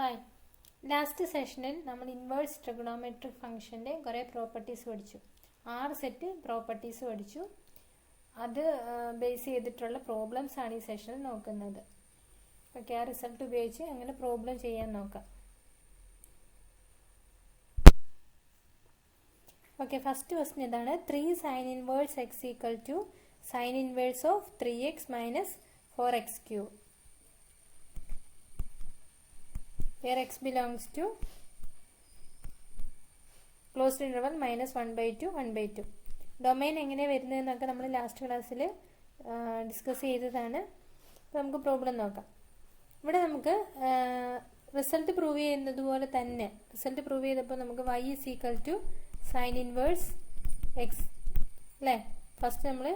Hi, last സെഷനിൽ നമ്മൾ inverse trigonometric ഫംഗ്ഷൻ്റെ കുറേ പ്രോപ്പർട്ടീസ് പഠിച്ചു. 6 സെറ്റ് പ്രോപ്പർട്ടീസ് പഠിച്ചു. അത് ബേസ് ചെയ്തിട്ടുള്ള പ്രോബ്ലംസ് ആണ് ഈ സെഷനിൽ നോക്കുന്നത്. ഓക്കെ, ആ റിസൾട്ട് ഉപയോഗിച്ച് അങ്ങനെ പ്രോബ്ലം ചെയ്യാൻ നോക്കാം. ഓക്കെ, ഫസ്റ്റ് ക്വസ്റ്റ്യൻ ഇതാണ്. 3 sin inverse x equal to sin inverse of 3x minus 4x cube. Where x belongs to closed interval minus 1/2, 1/2. Domain എങ്ങനെ വരുന്നതെന്നൊക്കെ നമ്മൾ ലാസ്റ്റ് ക്ലാസ്സിൽ ഡിസ്കസ് ചെയ്തതാണ്. അപ്പോൾ നമുക്ക് പ്രോബ്ലം നോക്കാം. ഇവിടെ നമുക്ക് റിസൾട്ട് പ്രൂവ് ചെയ്യുന്നത് പോലെ തന്നെ റിസൾട്ട് പ്രൂവ് ചെയ്തപ്പോൾ നമുക്ക് y is equal to sin inverse x അല്ലേ. ഫസ്റ്റ് നമ്മൾ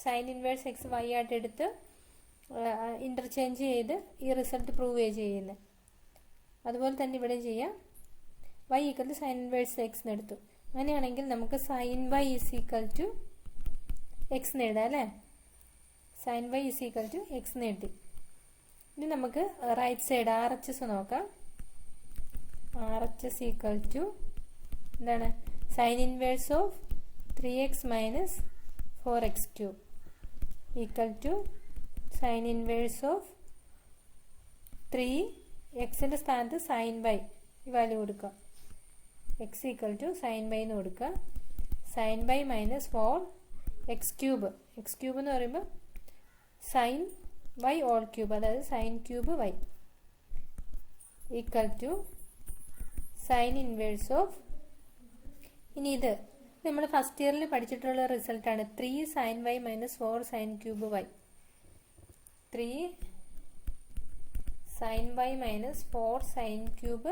sin inverse x y ആയിട്ട് എടുത്ത് ഇൻ്റർചേഞ്ച് ചെയ്ത് ഈ റിസൾട്ട് പ്രൂവ് ചെയ്യുന്നത്. അതുപോലെ തന്നെ ഇവിടെ ചെയ്യാം. y equal to sine inverse x എന്ന് എടുത്തു. അങ്ങനെയാണെങ്കിൽ നമുക്ക് sine y is equal to x എന്ന് എഴുതാം അല്ലേ. Sine y is equal to x എന്ന് എഴുതി. ഇനി നമുക്ക് റൈറ്റ് സൈഡ് RHS നോക്കാം. RHS ഈക്വൽ ടു എന്താണ്? Sine inverse of 3x minus 4x cube equal to sine inverse of 3 എക്സിൻ്റെ സ്ഥാനത്ത് സൈൻ y ഈ വാല്യൂ കൊടുക്കുക. X equal to sine y എന്ന് കൊടുക്കുക. Sine y minus 4x cube. X cube എന്ന് പറയുമ്പോൾ സൈൻ y ഓൾ ക്യൂബ്, അതായത് sine cube y equal to sine inverse of. ഇനി ഇത് നമ്മൾ ഫസ്റ്റ് ഇയറിൽ പഠിച്ചിട്ടുള്ള റിസൾട്ടാണ്. 3 sine y minus 4 sine cube y. 3 sin y minus 4 sin cube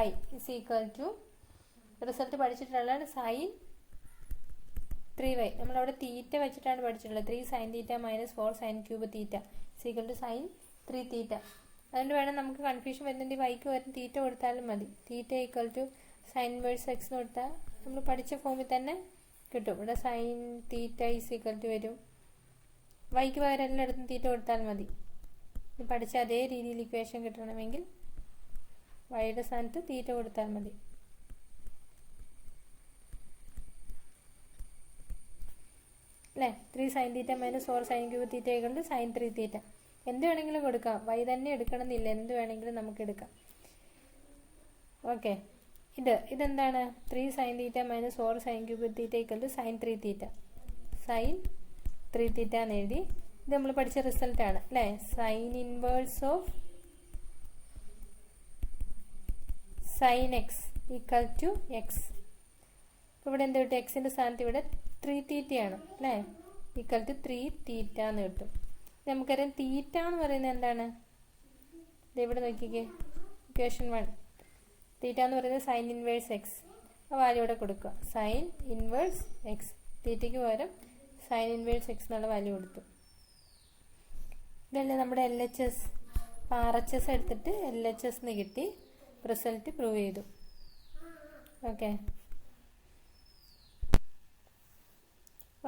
y is equal to result പഠിച്ചിട്ടുള്ളതാണ് സൈൻ 3y. നമ്മളവിടെ theta വെച്ചിട്ടാണ് പഠിച്ചിട്ടുള്ളത്. 3 sin theta minus 4 sin cube theta is equal to sine 3 theta. അതുകൊണ്ട് വേണം നമുക്ക് കൺഫ്യൂഷൻ വരുന്നുണ്ട്. വൈക്ക് വരും തീറ്റ കൊടുത്താലും മതി. Theta equal to sine inverse x എന്ന് കൊടുത്താൽ നമ്മൾ പഠിച്ച ഫോമിൽ തന്നെ കിട്ടും. ഇവിടെ sine theta is equal to വരും. വൈക്ക് പകരം എല്ലായിടത്തും തീറ്റ കൊടുത്താൽ മതി. പഠിച്ച അതേ രീതിയിൽ ഇക്വേഷൻ കിട്ടണമെങ്കിൽ വൈയുടെ സ്ഥാനത്ത് തീറ്റ കൊടുത്താൽ മതി. അല്ലേ. 3 sine theta minus 4 sine cube തീറ്റ കൊണ്ട് സൈൻ 3 തീറ്റ. എന്ത് വേണമെങ്കിലും കൊടുക്കാം. വൈ തന്നെ എടുക്കണമെന്നില്ല, എന്ത് വേണമെങ്കിലും നമുക്ക് എടുക്കാം. ഓക്കെ, ഇതെന്താണ്? 3 sine theta minus 4 sine cube theta equal to sine 3 theta. Sine 3 theta എന്ന് എഴുതി. ഇത് നമ്മൾ പഠിച്ച റിസൾട്ടാണ് അല്ലേ. Sine inverse of sine x equal to x. അപ്പോൾ ഇവിടെ എന്ത് കിട്ടും? എക്സിൻ്റെ സ്ഥാനത്ത് ഇവിടെ 3 തീറ്റയാണ് അല്ലേ. ഈക്വൽ ടു 3 തീറ്റ എന്ന് കിട്ടും. നമുക്കറിയാം തീറ്റ എന്ന് പറയുന്നത് എന്താണ്? ഇവിടെ നോക്കിക്കേ, ഇക്വേഷൻ 1. തീറ്റ എന്ന് പറയുന്നത് സൈൻ ഇൻവേഴ്സ് എക്സ്. ആ വാല്യൂ ഇവിടെ കൊടുക്കുക. Sine inverse x. തീറ്റയ്ക്ക് പകരം സൈൻ ഇൻവേഴ്സ് എക്സ് എന്നുള്ള വാല്യൂ കൊടുത്തു. ഇതല്ലേ നമ്മുടെ LHS. RHS എടുത്തിട്ട് LHS എന്ന് കിട്ടി. റിസൾട്ട് പ്രൂവ് ചെയ്തു. Okay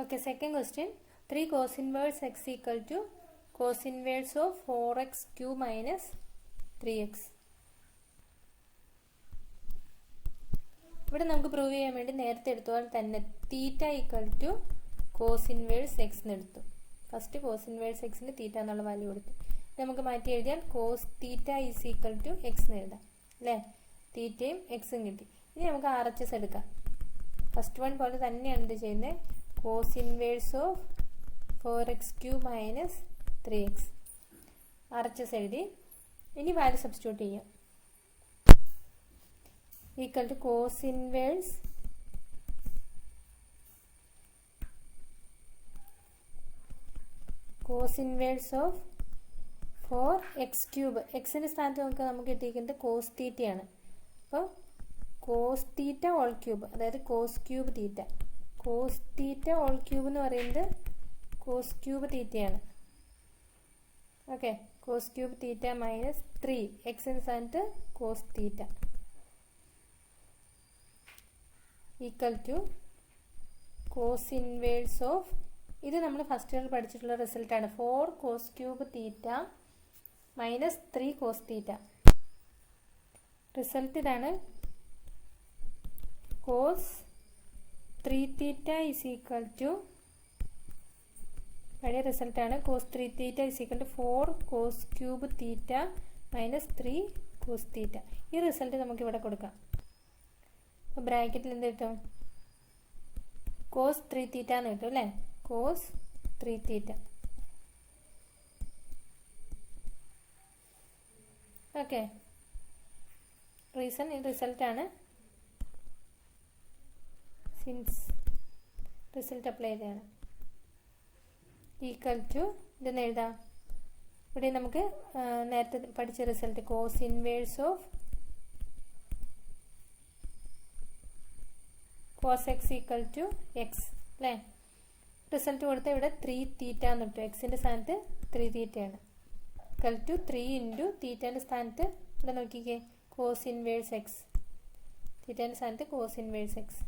okay second question. 3 cos inverse x equal to cos inverse of 4x cube minus 3x. ഇവിടെ നമുക്ക് പ്രൂവ് ചെയ്യാൻ വേണ്ടി നേരത്തെ എടുത്തതുപോലെ തന്നെ theta equal to cos inverse x എന്ന് എടുത്തു. ഫസ്റ്റ് കോസ് ഇൻവേഴ്സ് എക്സിന് തീറ്റ എന്നുള്ള വാല്യൂ കൊടുത്തു. നമുക്ക് മാറ്റി എഴുതിയാൽ cos theta is equal to x എന്ന് എഴുതാം അല്ലേ. തീറ്റയും എക്സും കിട്ടി. ഇനി നമുക്ക് RHS എടുക്കാം. ഫസ്റ്റ് വൺ പോലെ തന്നെയാണ് ഇത് ചെയ്യുന്നത്. Cos inverse of 4x cube minus 3x. RHS എഴുതി. ഇനി വാല്യൂ സബ്സ്റ്റിറ്റ്യൂട്ട് ചെയ്യാം. Equal to cos inverse cos inverse of 4x cube. എക്സിൻ്റെ സ്ഥാനത്ത് നമുക്ക് കിട്ടിയിരിക്കുന്നത് കോസ് തീറ്റയാണ്. അപ്പോൾ കോസ് തീറ്റ ഓൾ ക്യൂബ്, അതായത് cos cube theta. Cos theta all cube എന്ന് പറയുന്നത് കോസ് ക്യൂബ് തീറ്റയാണ്. Okay, cos cube theta minus 3 എക്സിൻ്റെ സ്ഥാനത്ത് cos theta equal to cos inverse of. ഇത് നമ്മൾ ഫസ്റ്റ് ഇയർ പഠിച്ചിട്ടുള്ള റിസൾട്ടാണ്. 4 cos cube theta minus 3 cos theta. Result ഇതാണ്. Cos 3 theta is equal to, പഴയ റിസൾട്ടാണ്, cos 3 theta is equal to 4 cos cube theta minus 3 cos theta. ഈ result നമുക്കിവിടെ കൊടുക്കാം. അപ്പോൾ ബ്രാക്കറ്റിൽ എന്ത് കിട്ടും? കോസ് 3 തീറ്റ എന്ന് കിട്ടും അല്ലേ? കോസ് 3 തീറ്റ. ഓക്കെ, റീസൺ ഈ റിസൾട്ടാണ്. സിൻസ് റിസൾട്ട് അപ്ലൈ ചെയ്തതാണ്. ഈക്വൽ ടു ഇതെന്ന് എഴുതാം. ഇവിടെ നമുക്ക് നേരത്തെ പഠിച്ച result cos inverse of cos x equal to x അല്ലേ? റിസൾട്ട് കൊടുത്ത ഇവിടെ 3 തീറ്റ എന്ന് കിട്ടും. എക്സിൻ്റെ സ്ഥാനത്ത് 3 തീറ്റയാണ്. ഈക്വൽ ടു 3 ഇൻറ്റു തീറ്റേൻ്റെ സ്ഥാനത്ത് ഇവിടെ നോക്കിക്കേ, കോസ് ഇൻവേഴ്സ് എക്സ്. തീറ്റേൻ്റെ സ്ഥാനത്ത് cos inverse x,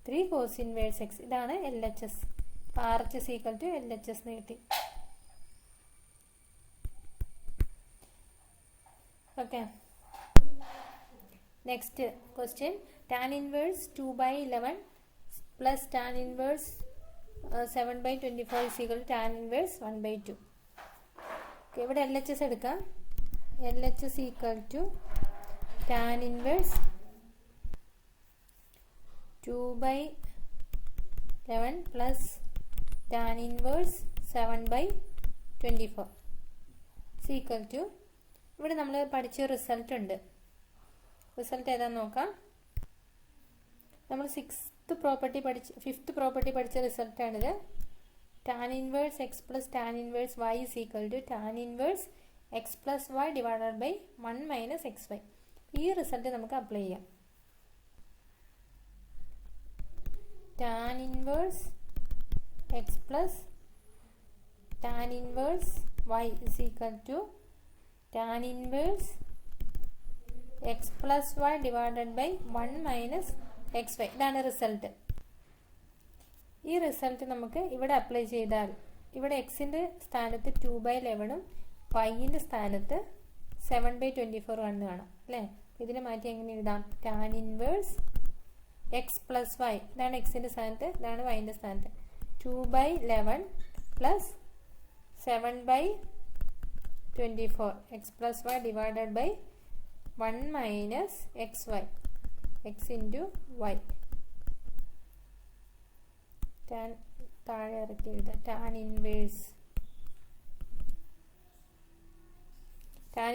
3 cos inverse x. ഇതാണ് LHS. RHS ഈക്വൽ ടു LHS എന്ന് കിട്ടി. Okay, next question. Tan inverse 2/11 plus tan inverse 7/24 is equal to tan inverse 1/2. Okay, ഇവിടെ LHS എടുക്കാം. LHS equal to tan inverse 2/11 plus tan inverse 7/24 equal to, ഇവിടെ നമ്മൾ പഠിച്ച result ഉണ്ട്. റിസൾട്ട് ഏതാണെന്ന് നോക്കാം. നമ്മൾ 5th പ്രോപ്പർട്ടി പഠിച്ച റിസൾട്ടാണിത്. Tan inverse x plus tan inverse y is equal to tan inverse x plus y divided by 1 minus x y. ഈ റിസൾട്ട് നമുക്ക് അപ്ലൈ ചെയ്യാം. Tan inverse x plus tan inverse y is equal to tan inverse x plus y divided by 1 minus x y. ഇതാണ് result. ഈ result നമുക്ക് ഇവിടെ apply ചെയ്താൽ ഇവിടെ എക്സിൻ്റെ സ്ഥാനത്ത് 2/11ഉം വൈൻ്റെ സ്ഥാനത്ത് 7/24 ആണ് കാണാം അല്ലേ? ഇതിനെ മാറ്റി എങ്ങനെ എഴുതാം? Tan inverse x plus y, ഇതാണ് എക്സിൻ്റെ സ്ഥാനത്ത്, ഇതാണ് വൈൻ്റെ സ്ഥാനത്ത്, 2/11 plus 7/24 x plus y divided by 1 minus x y, x into y. Tan താഴെ ഇറക്കി എഴുതാം. Tan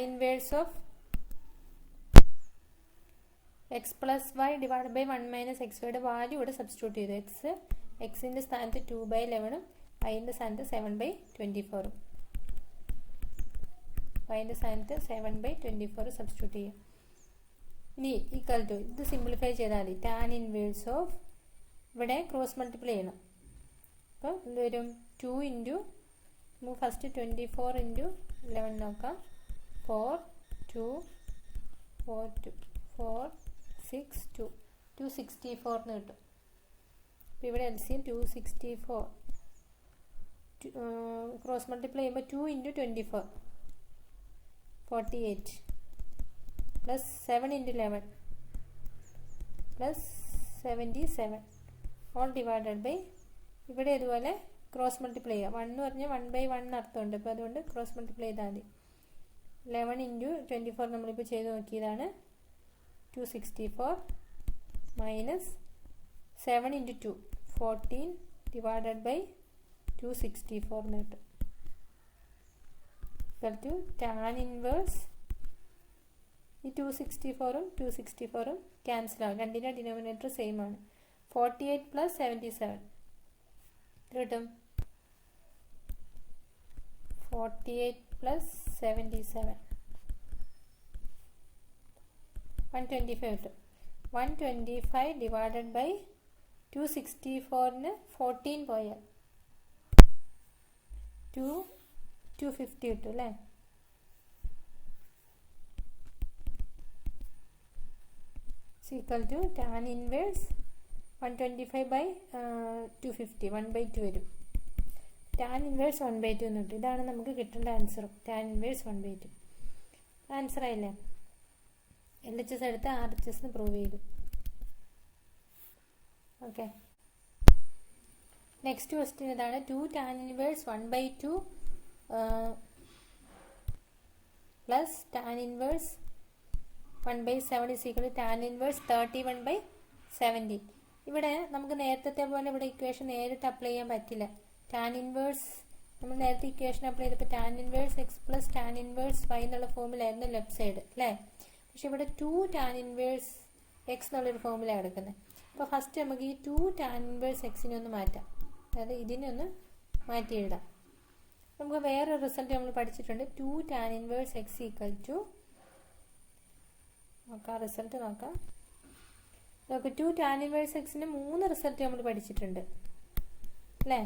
inverse of x plus y divide by 1 minus x വൈയുടെ വാല്യൂ ഇവിടെ സബ്സ്റ്റിറ്റ്യൂട്ട് ചെയ്തു. എക്സിൻ്റെ സ്ഥാനത്ത് 2/11ഉം വൈൻ്റെ സ്ഥാനത്ത് 7/24ഉം, വൈൻ്റെ സ്ഥാനത്ത് 7/24 സബ്സ്റ്റിറ്റ്യൂട്ട് ചെയ്യാം. ഇനി ഈക്വൽ ടു ഇത് സിംപ്ലിഫൈ ചെയ്താൽ മതി. ടാൻ ഇൻവേഴ്സ് ഓഫ് ഇവിടെ ക്രോസ് മൾട്ടിപ്ലൈ ചെയ്യണം. അപ്പോൾ എന്ത് വരും? 2 ഇൻറ്റു നമുക്ക് ഫസ്റ്റ് 24 ഇൻറ്റു 11 നോക്കാം. 4 2 4 2 4 6 2 264 എന്ന് കിട്ടും. അപ്പോൾ ഇവിടെ LCM 264 ക്രോസ് മൾട്ടിപ്ലൈ ചെയ്യുമ്പോൾ 2 into 24 48 plus 7 into 11 plus 77 all divided by, ഇവിടെ ഇതുപോലെ ക്രോസ് മൾട്ടിപ്ലൈ ചെയ്യുക. 1 എന്ന് പറഞ്ഞാൽ 1/1 അർത്ഥമുണ്ട്. അപ്പോൾ അതുകൊണ്ട് ക്രോസ് മൾട്ടിപ്ലൈ ചെയ്താൽ മതി. 11 ഇൻറ്റു 24 നമ്മളിപ്പോൾ ചെയ്ത് നോക്കിയതാണ്. 264 മൈനസ് 7 ഇൻറ്റു 2 14 ഡിവൈഡഡ് ബൈ 264 എന്ന് കിട്ടും. ഈക്വൽ ടു ടാൻ ഇൻവേഴ്സ്, ഈ 264ഉം 264ഉം ക്യാൻസൽ ആകും. രണ്ടിൻ്റെ ഡിനോമിനേറ്റർ സെയിം ആണ്. 48 പ്ലസ് 77 കിട്ടും. 48 പ്ലസ് 77 125 കിട്ടും. 125 ഡിവൈഡഡ് ബൈ 264ന് 14 പോയാൽ 250 കിട്ടും അല്ലേ? Equal to tan inverse 125 by 250 1/2 വരും. ടാൻ ഇൻവേഴ്സ് 1/2 എന്ന് കിട്ടും. ഇതാണ് നമുക്ക് കിട്ടേണ്ട ആൻസറും. ടാൻ ഇൻവേഴ്സ് 1/2 ആൻസർ ആയില്ലേ? LHS എടുത്ത് RHS എന്ന് പ്രൂവ് ചെയ്തു. ഓക്കെ, നെക്സ്റ്റ് ക്വസ്റ്റ്യൻ ഇതാണ്. 2 tan inverse 1/2 plus tan inverse 1/7 is equal to tan inverse 31/17. ഇവിടെ നമുക്ക് നേരത്തെ പോലെ ഇവിടെ ഇക്വേഷൻ നേരിട്ട് അപ്ലൈ ചെയ്യാൻ പറ്റില്ല. tan inverse നമ്മൾ നേരത്തെ ഇക്വേഷൻ അപ്ലൈ ചെയ്തപ്പോൾ tan inverse x plus tan inverse y എന്നുള്ള ഫോമിലായിരുന്നു ലെഫ്റ്റ് സൈഡ് അല്ലേ. പക്ഷെ ഇവിടെ 2 tan inverse x എന്നുള്ളൊരു ഫോമിലാണ് എടുക്കുന്നത്. അപ്പോൾ ഫസ്റ്റ് നമുക്ക് ഈ 2 tan inverse x-നെ ഒന്ന് മാറ്റാം, അതായത് ഇതിനെ ഒന്ന് മാറ്റി എഴുതാം. നമുക്ക് വേറൊരു റിസൾട്ട് നമ്മൾ പഠിച്ചിട്ടുണ്ട്. 2 tan inverse x equal to നോക്കാം, റിസൾട്ട് നോക്കാം. നമുക്ക് 2 tan inverse x-ന് 3 റിസൾട്ട് നമ്മൾ പഠിച്ചിട്ടുണ്ട് അല്ലേ.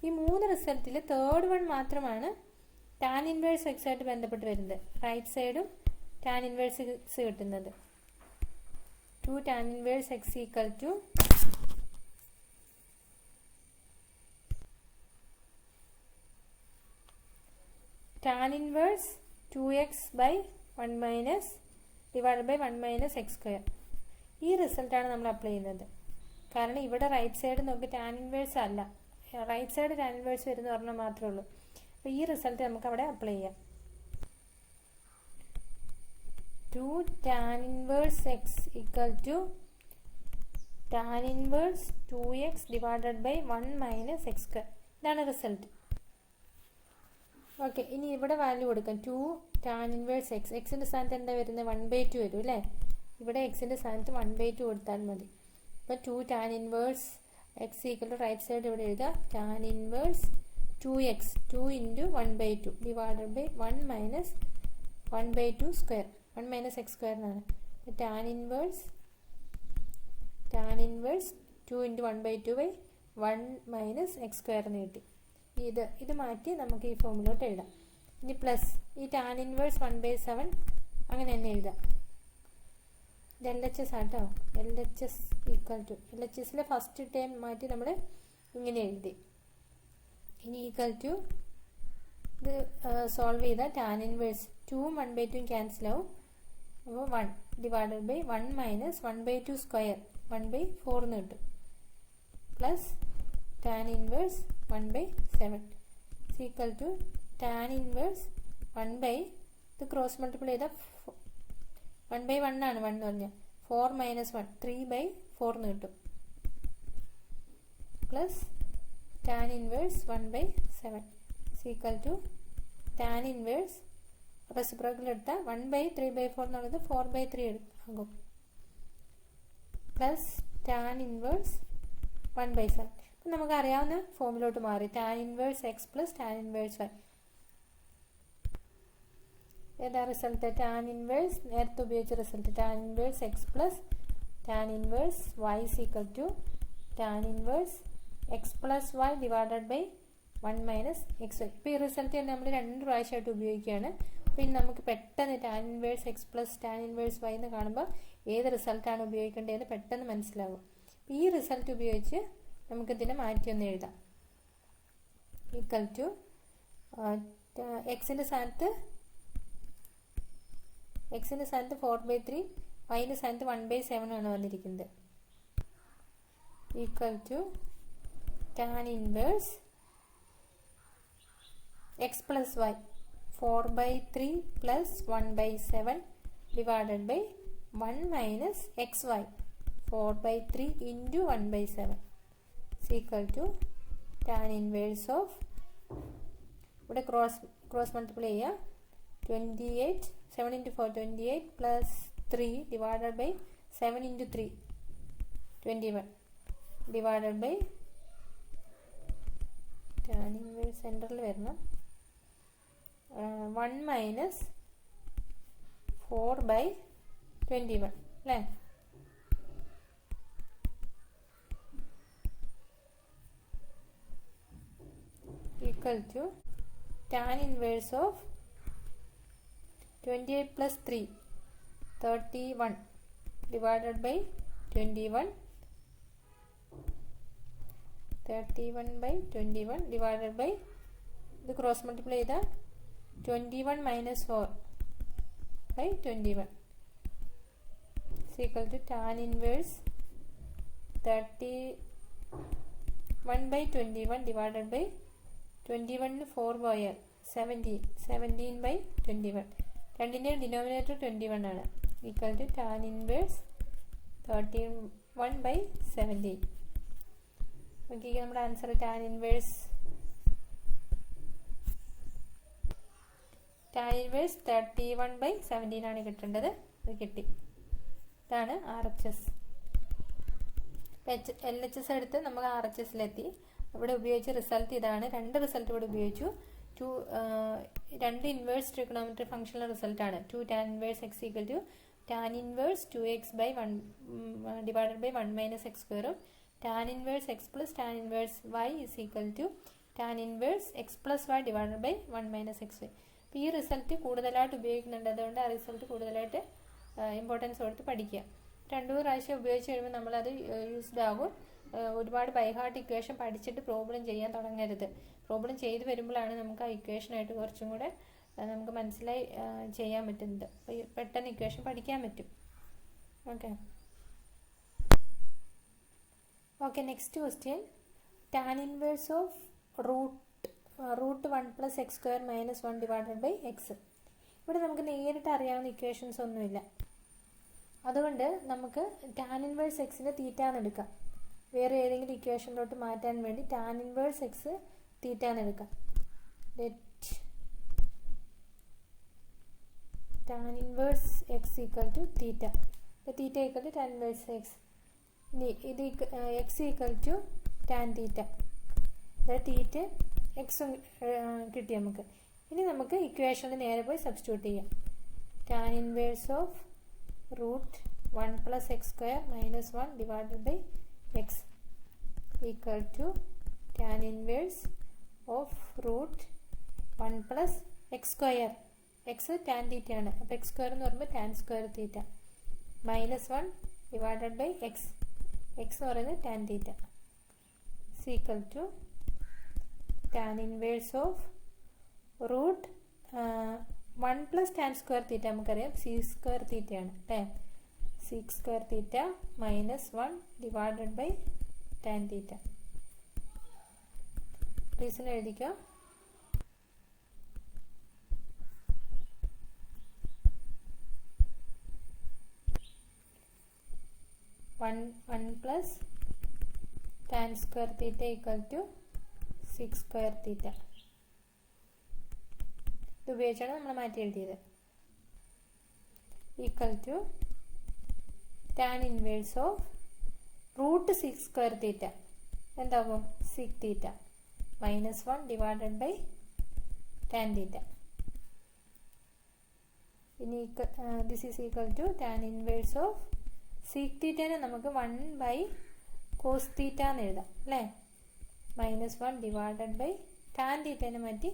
ഈ 3 റിസൾട്ടിൽ തേർഡ് വൺ മാത്രമാണ് tan inverse x ആയിട്ട് ബന്ധപ്പെട്ട് വരുന്നത്. റൈറ്റ് സൈഡും tan inverse x കിട്ടുന്നത്. 2 tan inverse x equal to tan inverse 2x by 1 minus divided by 1 minus x square. ഈ റിസൾട്ടാണ് നമ്മൾ അപ്ലൈ ചെയ്യുന്നത്. കാരണം ഇവിടെ റൈറ്റ് സൈഡ് നോക്കി tan inverse അല്ല, റൈറ്റ് സൈഡ് tan inverse വരുന്ന ഒരെണ്ണം മാത്രമേ ഉള്ളൂ. അപ്പോൾ ഈ റിസൾട്ട് നമുക്ക് അവിടെ അപ്ലൈ ചെയ്യാം. 2 tan inverse x equal to tan inverse 2x divided by 1 minus x square. ഇതാണ് റിസൾട്ട്. ഓക്കെ, ഇനി ഇവിടെ വാല്യൂ കൊടുക്കാം. 2 tan inverse x, എക്സിൻ്റെ സ്ഥാനത്ത് എന്താ വരുന്നത്? 1/2 വരും അല്ലേ. ഇവിടെ എക്സിൻ്റെ സ്ഥാനത്ത് 1/2 കൊടുത്താൽ മതി. അപ്പോൾ 2 tan inverse x equal to right side ഇവിടെ എഴുതുക tan inverse 2x 2 into 1/2 divided by 1 minus 1/2 square, 1 minus x square എന്നാണ്. tan inverse 2 into 1/2 by 1 minus x square എന്ന് കിട്ടി. ഇത് മാറ്റി നമുക്ക് ഈ ഫോമിലോട്ട് എഴുതാം. ഇനി പ്ലസ് ഈ tan inverse 1/7 അങ്ങനെ തന്നെ എഴുതാം. ഇത് LHS ആട്ടോ. LHS ഈക്വൽ ടു LHSലെ ഫസ്റ്റ് ടൈം മാറ്റി നമ്മൾ ഇങ്ങനെ എഴുതി. ഇനി ഈക്വൽ ടു ഇത് സോൾവ് ചെയ്താൽ tan inverse 2 1/2 ക്യാൻസൽ ആവും. അപ്പോൾ 1 ഡിവൈഡഡ് ബൈ 1 മൈനസ് 1/2 സ്ക്വയർ 1/4 എന്ന് കിട്ടും. Plus tan inverse 1/7 is equal to tan inverse 1 ഇത് ക്രോസ് മൾട്ടിപ്ലൈ ചെയ്താൽ 1/1 ആണ് 1 എന്ന് പറഞ്ഞാൽ 4 മൈനസ് 1 3/4 എന്ന് കിട്ടും. Plus tan inverse 1/7 is equal to tan inverse reciprocal എടുത്താൽ 1/3/4 എന്നുള്ളത് 4/3 ആകും. Plus tan inverse 1/7. അപ്പം നമുക്കറിയാവുന്ന ഫോമിലോട്ട് മാറി tan inverse x plus tan inverse y. ഏതാ റിസൾട്ട്? tan inverse നേരത്തെ ഉപയോഗിച്ച result tan inverse x plus tan inverse y is equal to tan inverse x plus y divided by 1 minus x y. ഇപ്പോൾ ഈ result തന്നെ നമ്മൾ 2 പ്രാവശ്യമായിട്ട് ഉപയോഗിക്കുകയാണ്. പിന്നെ നമുക്ക് പെട്ടെന്ന് tan inverse x plus tan inverse y എന്ന് കാണുമ്പോൾ ഏത് റിസൾട്ടാണ് ഉപയോഗിക്കേണ്ടതെന്ന് പെട്ടെന്ന് മനസ്സിലാകും. ഈ റിസൾട്ട് ഉപയോഗിച്ച് നമുക്കിതിനെ മാറ്റിയൊന്ന് എഴുതാം. ഈക്വൽ ടു എക്സിൻ്റെ സ്ഥാനത്ത് 4/3, വൈൻ്റെ സ്ഥാനത്ത് 1/7 ആണ് വന്നിരിക്കുന്നത്. Equal to tan inverse x plus y 4/3 plus 1/7 divided by 1 minus x y 4/3 into 1/7 is equal to tan inverse of ഇവിടെ ക്രോസ് മൾട്ടിപ്ലൈ ചെയ്യുക 28 7 into 4 28 plus 3 divided by 7 into 3 21 divided by tan inverse സെൻറ്ററിൽ വരണം 1 minus 4/21 അല്ലേ. Equal to tan inverse of 28 plus 3 31 divided by 21 31/21 divided by the cross multiply the 21 minus 4 by 21 is equal to tan inverse 31 by 21 divided by 21 4 പോയാൽ 17 by 21 രണ്ടിൻ്റെ denominator 21 ആണ് equal to tan inverse 31 by 17. നോക്കിക്കുക നമ്മുടെ answer tan inverse 31 by 17 ആണ് കിട്ടേണ്ടത്. അത് കിട്ടി. ഇതാണ് RHS. LHS എടുത്ത് നമ്മൾ RHSലെത്തി. ഇവിടെ ഉപയോഗിച്ച റിസൾട്ട് ഇതാണ്. രണ്ട് റിസൾട്ട് ഇവിടെ ഉപയോഗിച്ചു. രണ്ട് ഇൻവേഴ്സ് ട്രിഗണോമെട്രിക് ഫംഗ്ഷനുള്ള റിസൾട്ടാണ്. 2 tan inverse x equal to tan inverse 2x by 1 divided by 1 minus x square. Tan inverse x plus tan inverse y is equal to tan inverse x plus y divided by 1 minus x y. അപ്പോൾ ഈ result കൂടുതലായിട്ട് ഉപയോഗിക്കുന്നുണ്ട്. അതുകൊണ്ട് ആ result കൂടുതലായിട്ട് importance കൊടുത്ത് പഠിക്കുക. 2 പ്രാവശ്യം ഉപയോഗിച്ച് കഴിയുമ്പോൾ നമ്മളത് യൂസ്ഡ് ആകും. ഒരുപാട് ബൈ ഹാർട്ട് ഇക്വേഷൻ പഠിച്ചിട്ട് പ്രോബ്ലം ചെയ്യാൻ തുടങ്ങരുത്. പ്രോബ്ലം ചെയ്ത് വരുമ്പോഴാണ് നമുക്ക് ആ ഇക്വേഷനായിട്ട് കുറച്ചും കൂടെ നമുക്ക് മനസ്സിലായി ചെയ്യാൻ പറ്റുന്നത്. അപ്പോൾ പെട്ടെന്ന് ഇക്വേഷൻ പഠിക്കാൻ പറ്റും. Okay next question. Tan inverse of root 1 plus x square minus 1 divided by x. ഇവിടെ നമുക്ക് നേരിട്ട് അറിയാവുന്ന ഇക്വേഷൻസ് ഒന്നുമില്ല. അതുകൊണ്ട് നമുക്ക് ടാൻ ഇൻവേഴ്സ് എക്സിന് തീറ്റാന്ന് എടുക്കാം. വേറെ ഏതെങ്കിലും ഇക്വേഷനിലോട്ട് മാറ്റാൻ വേണ്ടി ടാൻ ഇൻവേഴ്സ് എക്സ് തീറ്റാന്ന് എടുക്കാം. Tan inverse x equal to theta. Theta equal to tan inverse x. ഇനി ഇത് x equal to tan theta. Theta എക്സും കിട്ടി നമുക്ക്. ഇനി നമുക്ക് ഇക്വേഷനിൽ നേരെ പോയി സബ്സ്റ്റിറ്റ്യൂട്ട് ചെയ്യാം. Tan inverse of root 1 plus x square minus 1 divided by x equal to tan inverse of root 1 plus x square. x tan theta ആണ്. അപ്പോൾ x square എന്ന് പറയുമ്പോൾ tan square theta minus 1 divided by x. x എന്ന് പറയുന്നത് tan theta is equal to tan inverse of root 1 plus tan square theta നമുക്കറിയാം c square theta ആണ് അല്ലേ. sec square theta minus 1 divided by tan theta. Reason എഴുതിക്കോ. One plus tan square theta equal to sec square theta. ഇത് ഉപയോഗിച്ചാണ് നമ്മൾ മാറ്റി എഴുതിയത്. Equal to tan inverse of root 6 square theta എന്താകും sec theta minus 1 divided by tan theta. ഇനി this is equal to tan inverse of sec theta നെ നമുക്ക് 1 by cos theta എന്ന് എഴുതാം അല്ലേ. minus 1 divided by tan theta നെ മാറ്റി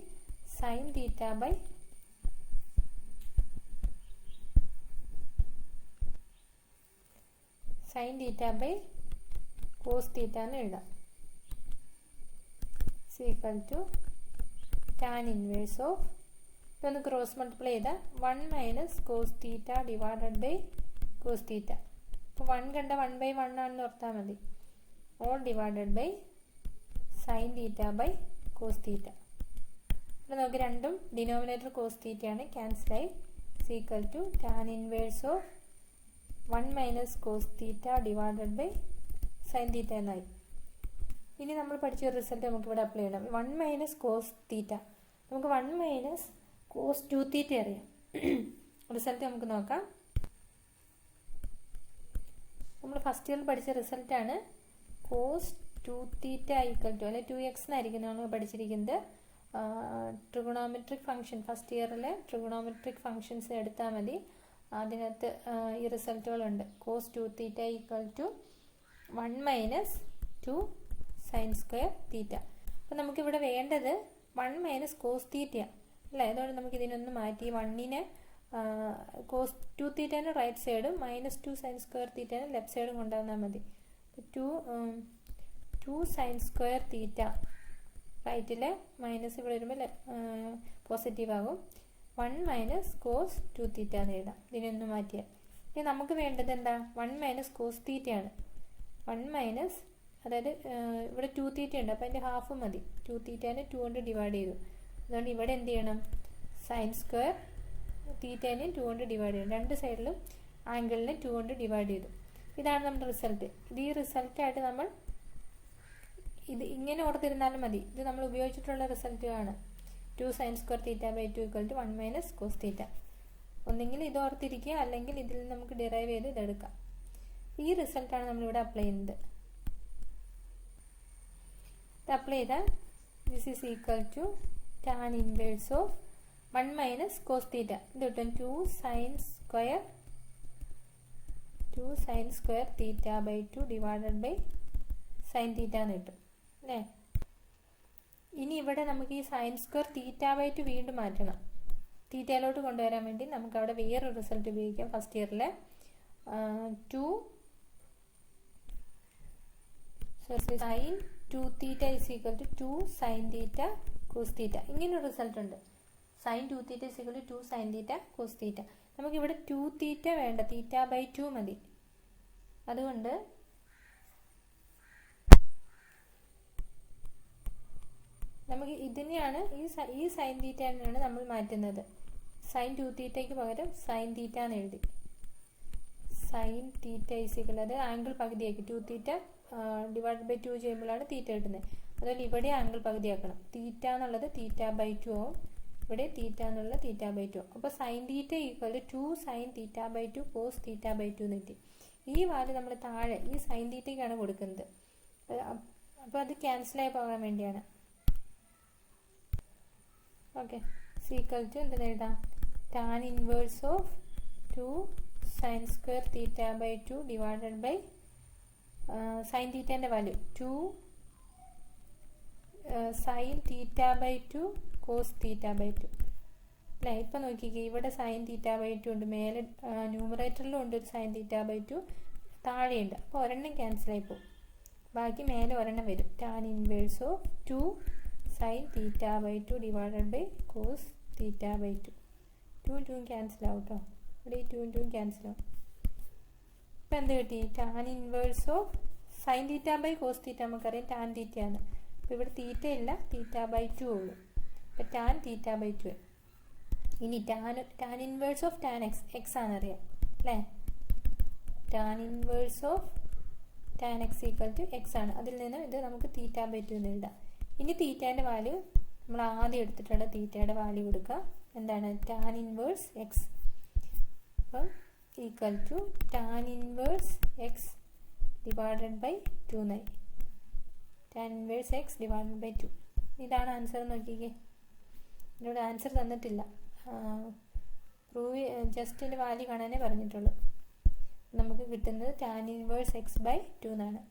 sin theta by cos theta എന്ന് എഴുതാം. equal to tan inverse of ഇതൊന്ന് ക്രോസ് മൾട്ടിപ്ലൈ ചെയ്താൽ 1 minus cos theta divided by cos theta. അപ്പോൾ 1 കണ്ട 1 by 1 ആണെന്ന് ഓർത്താൽ മതി. all divided by sin theta by cos theta. അപ്പോൾ നമുക്ക് രണ്ടും ഡിനോമിനേറ്റർ cos theta ആണ്, ക്യാൻസലായി. equal to tan inverse of 1 minus cos theta divided by sin theta എന്നായി. ഇനി നമ്മൾ പഠിച്ച റിസൾട്ട് നമുക്ക് ഇവിടെ അപ്ലൈ ചെയ്യണം. 1 മൈനസ് കോസ് തീറ്റ നമുക്ക് 1 മൈനസ് കോസ് 2 തീറ്റ അറിയാം. റിസൾട്ട് നമുക്ക് നോക്കാം. നമ്മൾ ഫസ്റ്റ് ഇയറിൽ പഠിച്ച റിസൾട്ടാണ് കോസ് 2 തീറ്റ ഈക്വൽ ടു അല്ലെ 2x എന്നായിരിക്കും നമ്മൾ പഠിച്ചിരിക്കുന്നത്. ട്രിഗണോമെട്രിക് ഫംഗ്ഷൻ ഫസ്റ്റ് ഇയറിലെ ട്രിഗണോമെട്രിക് ഫംഗ്ഷൻസ് എടുത്താൽ മതി. അതിനകത്ത് ഈ റിസൾട്ടുകളുണ്ട്. Cos 2 theta equal to 1 minus 2 sine square theta. അപ്പോൾ നമുക്കിവിടെ വേണ്ടത് 1 മൈനസ് കോസ് തീറ്റ അല്ലേ. അതുകൊണ്ട് നമുക്ക് ഇതിനൊന്ന് മാറ്റി 1നെ കോസ് 2 തീറ്റേനെ റൈറ്റ് സൈഡും മൈനസ് 2 സൈൻ സ്ക്വയർ തീറ്റേനെ ലെഫ്റ്റ് സൈഡും കൊണ്ടുവന്നാൽ മതി. 2 സൈൻ സ്ക്വയർ തീറ്റ റൈറ്റിലെ മൈനസ് ഇവിടെ വരുമ്പോൾ പോസിറ്റീവ് ആകും. 1 മൈനസ് കോസ് 2 തീറ്റ എന്ന് എഴുതാം. ഇതിനൊന്ന് മാറ്റിയാൽ ഇനി നമുക്ക് വേണ്ടത് എന്താ? 1 മൈനസ് കോസ് തീറ്റയാണ്. 1 മൈനസ്, അതായത് ഇവിടെ 2 തീറ്റ ഉണ്ട്, അപ്പോൾ അതിൻ്റെ ഹാഫ് മതി. 2 തീറ്റേനെ 2 കൊണ്ട് ഡിവൈഡ് ചെയ്തു. അതുകൊണ്ട് ഇവിടെ എന്ത് ചെയ്യണം? സൈൻ സ്ക്വയർ തീറ്റേനെ 2 കൊണ്ട് ഡിവൈഡ് ചെയ്യണം. രണ്ട് സൈഡിലും ആംഗിളിനെ 2 കൊണ്ട് ഡിവൈഡ് ചെയ്തു. ഇതാണ് നമ്മുടെ റിസൾട്ട്. ഈ റിസൾട്ടായിട്ട് നമ്മൾ ഇത് ഇങ്ങനെ ഓർത്തിരുന്നാലും മതി. ഇത് നമ്മൾ ഉപയോഗിച്ചിട്ടുള്ള റിസൾട്ടാണ്. 2 sine square theta by 2 equal to 1 minus cos theta. ഒന്നെങ്കിൽ ഇത് ഓർത്തിരിക്കുക, അല്ലെങ്കിൽ ഇതിൽ നമുക്ക് ഡിറൈവ് ചെയ്ത് ഇതെടുക്കാം. ഈ റിസൾട്ടാണ് നമ്മളിവിടെ അപ്ലൈ ചെയ്യുന്നത്. ഇത് അപ്ലൈ ചെയ്താൽ this is equal to tan inverse of 1 minus cos theta. ഇത് കിട്ടും 2 sine square theta by 2 divided by sine theta എന്ന് കിട്ടും അല്ലേ. ഇനി ഇവിടെ നമുക്ക് ഈ സൈൻ സ്ക്വയർ തീറ്റ ബൈ 2 വീണ്ടും മാറ്റണം. തീറ്റയിലോട്ട് കൊണ്ടുവരാൻ വേണ്ടി നമുക്ക് അവിടെ വേറൊരു റിസൾട്ട് ഉപയോഗിക്കാം. ഫസ്റ്റ് ഇയറിലെ 2 sine 2 theta is equal to 2 sine theta cos theta. ഇങ്ങനൊരു റിസൾട്ട് ഉണ്ട്. Sine 2 theta is equal to 2 sine theta cos theta. നമുക്കിവിടെ 2 തീറ്റ വേണ്ട, തീറ്റ ബൈ 2 മതി. അതുകൊണ്ട് നമുക്ക് ഇതിനെയാണ് ഈ സൈൻ തീറ്റ തന്നെയാണ് നമ്മൾ മാറ്റുന്നത്. സൈൻ 2 തീറ്റയ്ക്ക് പകരം സൈൻ തീറ്റ എന്ന് എഴുതി. സൈൻ തീറ്റ ഇസ് ഈക്വൽ, അത് ആംഗിൾ പകുതിയാക്കി. 2 തീറ്റ ഡിവൈഡ് ബൈ 2 ചെയ്യുമ്പോഴാണ് തീറ്റ കിട്ടുന്നത്. അതുപോലെ ഇവിടെ ആംഗിൾ പകുതിയാക്കണം. തീറ്റ എന്നുള്ളത് തീറ്റ ബൈ 2 ആവും, ഇവിടെ തീറ്റ എന്നുള്ള തീറ്റ ബൈ 2. അപ്പോൾ sine theta equal to 2 sine theta by 2 cos theta by 2 എന്ന് കിട്ടി. ഈ വാല്യൂ നമ്മൾ താഴെ ഈ സൈൻ തീറ്റയ്ക്കാണ് കൊടുക്കുന്നത്. അപ്പോൾ അത് ക്യാൻസലായി പോകാൻ വേണ്ടിയാണ്. ഓക്കെ, ഈക്വൽ ടു എന്തെന്ന് എഴുതാം? Tan inverse of 2 sine square theta by 2 divided by sine തീറ്റേൻ്റെ value 2 sine theta by 2 cos theta by 2 അല്ലേ. ഇപ്പം നോക്കിക്കേ, ഇവിടെ സൈൻ തീറ്റ ബൈ 2 ഉണ്ട്, മേലെ ന്യൂമറേറ്ററിലും ഉണ്ട് ഒരു സൈൻ തീറ്റ ബൈ 2, താഴെയുണ്ട്. അപ്പോൾ ഒരെണ്ണം ക്യാൻസലായി പോകും, ബാക്കി മേലെ ഒരെണ്ണം വരും. Tan inverse of 2 sine theta by 2 divided by cos theta by 2. 2 cancel ആവും കേട്ടോ, ഇവിടെ ഈ 2 ക്യാൻസൽ ആവും. ഇപ്പം എന്ത് കിട്ടി? Tan inverse of sine theta by cos theta നമുക്കറിയാം ടാൻ തീറ്റയാണ്. അപ്പോൾ ഇവിടെ തീറ്റ ഇല്ല, തീറ്റ ബൈ 2 ഉള്ളൂ. അപ്പോൾ ടാൻ തീറ്റ ബൈ 2. ഇനി tan inverse of tan x ആണറിയാം അല്ലേ. Tan inverse of tan x equal to x ആണ്. അതിൽ നിന്ന് ഇത് നമുക്ക് തീറ്റ ബൈ 2 എന്ന് എഴുതാം. ഇനി തീറ്റേൻ്റെ വാല്യൂ നമ്മൾ ആദ്യം എടുത്തിട്ടുള്ള തീറ്റയുടെ വാല്യൂ കൊടുക്കുക. എന്താണ്? Tan inverse x. അപ്പം equal to tan inverse x divided by 2 എന്നായി. Tan inverse x divided by 2. ഇതാണ് ആൻസർ. നോക്കിക്കേ, ഇതിനോട് ആൻസർ തന്നിട്ടില്ല, ജസ്റ്റ് ഇതിൻ്റെ വാല്യൂ കാണാനേ പറഞ്ഞിട്ടുള്ളൂ. നമുക്ക് കിട്ടുന്നത് ടാൻ ഇൻവേഴ്സ് എക്സ് ബൈ 2 എന്നാണ്.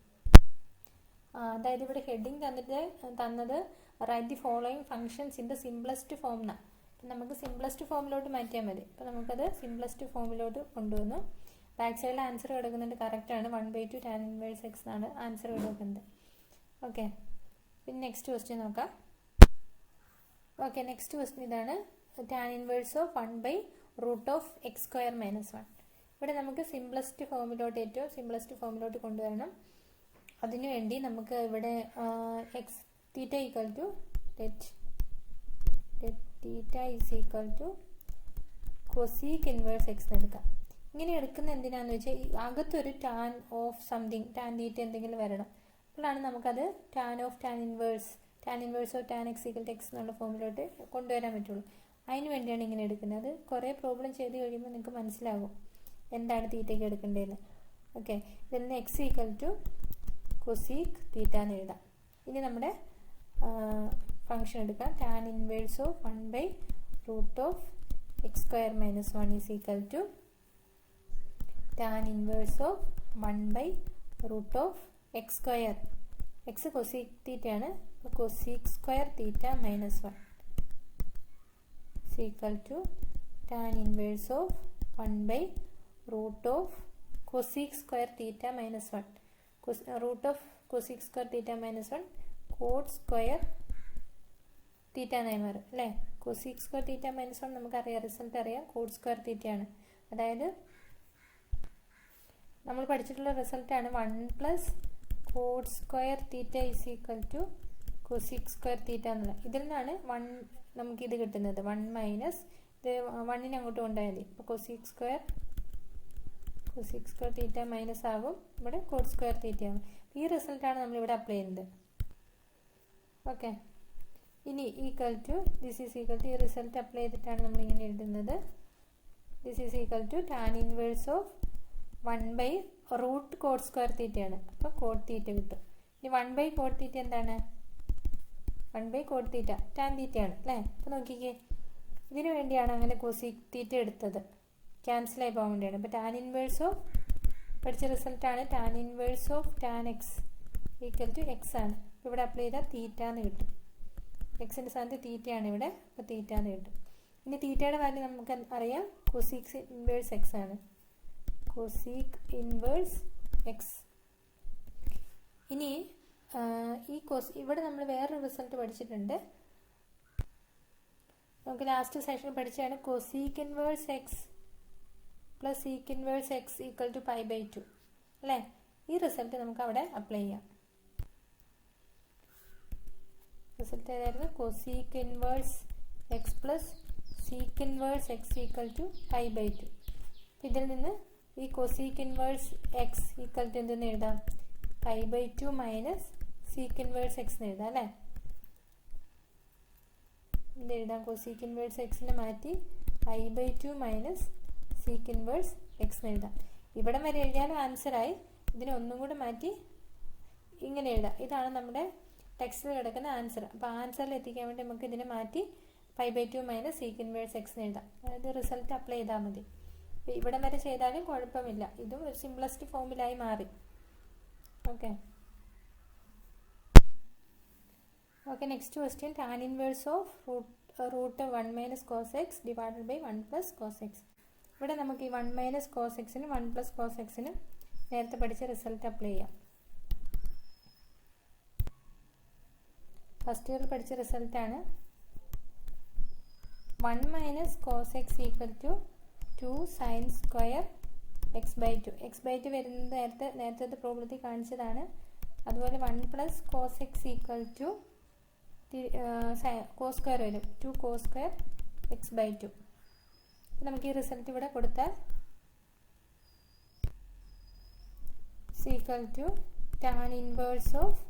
അതായത് ഇവിടെ ഹെഡിങ് തന്നത് write the following functions in the simplest form എന്നാണ്. നമുക്ക് സിംപ്ലസ്റ്റ് ഫോമിലോട്ട് മാറ്റിയാൽ മതി. അപ്പോൾ നമുക്കത് സിംപ്ലസ്റ്റ് ഫോമിലോട്ട് കൊണ്ടുവന്നു. ബാക്ക് സൈഡിൽ ആൻസർ കിടക്കുന്നുണ്ട്, കറക്റ്റാണ്. 1/2 ടാൻ ഇൻവേഴ്സ് എക്സ് എന്നാണ് ആൻസർ കിടക്കുന്നത്. ഓക്കെ, പിന്നെ നെക്സ്റ്റ് ക്വസ്റ്റ്യൻ നോക്കാം. ഓക്കെ, നെക്സ്റ്റ് ക്വസ്റ്റ്യൻ ഇതാണ്. Tan inverse of 1/√(x²-1). ഇവിടെ നമുക്ക് സിംപ്ലസ്റ്റ് ഫോമിലോട്ട്, ഏറ്റവും സിംപ്ലസ്റ്റ് ഫോമിലോട്ട് കൊണ്ടുവരണം. അതിനുവേണ്ടി നമുക്ക് ഇവിടെ x theta equal to theta is equal to cosec inverse x എടുക്കാം. ഇങ്ങനെ എടുക്കുന്ന എന്തിനാന്ന് വെച്ചാൽ അകത്തൊരു tan of something, tan theta എന്തെങ്കിലും വരണം. അപ്പോഴാണ് നമുക്കത് tan of tan inverse of tan x equal to x എന്നുള്ള ഫോമിലോട്ട് കൊണ്ടുവരാൻ പറ്റുള്ളൂ. അതിന് വേണ്ടിയാണ് ഇങ്ങനെ എടുക്കുന്നത്. അത് കുറേ പ്രോബ്ലം ചെയ്ത് കഴിയുമ്പോൾ നിങ്ങൾക്ക് മനസ്സിലാകും എന്താണ് തീറ്റയ്ക്ക് എടുക്കേണ്ടതെന്ന്. ഓക്കെ, ഇതിൽ നിന്ന് x equal to cosec theta എന്ന് എഴുതാം. ഇനി നമ്മുടെ ഫംഗ്ഷൻ എടുക്കാം. Tan inverse of 1/√(x²-1) is equal to tan inverse of 1/√(x². X cosec തീറ്റയാണ്, cosec square theta -1 is equal to tan inverse of 1/√(cosec square theta -1). √(cosec square theta -1) cot square theta എന്നായി മാറും അല്ലേ. Cosec square theta -1 നമുക്കറിയാം, result അറിയാം, code square തീറ്റയാണ്. അതായത് നമ്മൾ പഠിച്ചിട്ടുള്ള റിസൾട്ടാണ് 1 plus cot square theta is equal to cosec square theta എന്നുള്ളത്. ഇതിൽ നിന്നാണ് നമുക്കിത് കിട്ടുന്നത്. 1 മൈനസ് ഇത് 1നെ അങ്ങോട്ട് കൊണ്ടുപോയാൽ മതി. അപ്പോൾ കൊസീക് സ്ക്വയർ തീറ്റ മൈനസ് ആകും, ഇവിടെ കോഡ് സ്ക്വയർ തീറ്റ ആകും. ഈ റിസൾട്ടാണ് നമ്മളിവിടെ അപ്ലൈ ചെയ്യുന്നത്. ഓക്കെ, ഇനി equal to this is equal to ഈ റിസൾട്ട് അപ്ലൈ ചെയ്തിട്ടാണ് നമ്മളിങ്ങനെ എഴുതുന്നത്. This is equal to tan inverse of 1/√ cot square തീറ്റയാണ്. അപ്പോൾ കോഡ് തീറ്റ കിട്ടും. ഇനി 1 കോഡ് തീറ്റ എന്താണ്? 1 കോഡ് തീറ്റ ടാൻ തീറ്റയാണ് അല്ലേ? അപ്പോൾ നോക്കിക്കേ, ഇതിനു വേണ്ടിയാണ് അങ്ങനെ കൊസീക് തീറ്റ എടുത്തത്, ക്യാൻസലായി പോകാൻ വേണ്ടിയാണ്. അപ്പോൾ ടാൻ ഇൻവേഴ്സ് ഓഫ് പഠിച്ച റിസൾട്ടാണ് tan inverse of tan x equal to x ആണ്. അപ്പോൾ ഇവിടെ അപ്ലൈ ചെയ്താൽ തീറ്റ എന്ന് കിട്ടും. എക്സിൻ്റെ സ്ഥാനത്ത് തീറ്റയാണ് ഇവിടെ, അപ്പോൾ തീറ്റ എന്ന് കിട്ടും. ഇനി തീറ്റയുടെ വാല്യൂ നമുക്ക് അറിയാം, കൊസീക് ഇൻവേഴ്സ് എക്സ് ആണ്. Cosec inverse x. ഇനി ഈ ഇവിടെ നമ്മൾ വേറൊരു റിസൾട്ട് പഠിച്ചിട്ടുണ്ട്. നമുക്ക് ലാസ്റ്റ് സെഷനിൽ പഠിച്ചതാണ് cosec inverse x plus sec inverse x equal to π/2 അല്ലേ? ഈ റിസൾട്ട് നമുക്ക് അവിടെ അപ്ലൈ ചെയ്യാം. റിസൾട്ട് ഏതായിരുന്നു? Cosec inverse x plus sec inverse x equal to π/2. ഇതിൽ നിന്ന് ഈ cosec inverse x equal to എന്തെന്ന് എഴുതാം? π/2 മൈനസ് സീക് ഇൻവേഴ്സ് എക്സ് എന്ന് എഴുതാം അല്ലേ? ഇത് എഴുതാം. കൊസീക് ഇൻവേഴ്സ് എക്സിനെ മാറ്റി π/2 മൈനസ് സീക് ഇൻവേഴ്സ് എക്സ് എന്ന് എഴുതാം. ഇവിടെ വരെ എഴുതിയാലും ആൻസറായി. ഇതിനെ ഒന്നും കൂടെ മാറ്റി ഇങ്ങനെ എഴുതാം. ഇതാണ് നമ്മുടെ ടെക്സ്റ്റിൽ കിടക്കുന്ന ആൻസർ. അപ്പോൾ ആൻസറിൽ എത്തിക്കാൻ വേണ്ടി നമുക്ക് ഇതിനെ മാറ്റി π/2 മൈനസ് സീക് ഇൻവേഴ്സ് എക്സ് എന്ന് എഴുതാം. അതായത് റിസൾട്ട് അപ്ലൈ ചെയ്താൽ മതി. അപ്പോൾ ഇവിടെ വരെ ചെയ്താലും കുഴപ്പമില്ല. ഇതും ഒരു സിംപ്ലസ്റ്റ് ഫോമിലായി മാറി. Okay, next question. Tan inverse of root 1 minus cos x divided by 1 plus cos x. ഇവിടെ നമുക്ക് ഈ 1 മൈനസ് കോസ് എക്സിനും 1 പ്ലസ് കോസ് എക്സിനും നേരത്തെ പഠിച്ച റിസൾട്ട് അപ്ലൈ ചെയ്യാം. ഫസ്റ്റ് ഇയറിൽ പഠിച്ച റിസൾട്ടാണ് 1 minus cos x equal to 2 sine square x/2. x/2 വരുന്നത് നേരത്തെ പ്രോബ്ലത്തിൽ കാണിച്ചതാണ്. അതുപോലെ 1 plus cos x equal to cos square വരും, 2 കോസ് സ്ക്വയർ x/2. നമുക്ക് ഈ റിസൾട്ട് ഇവിടെ കൊടുത്താൽ equal to tan inverse of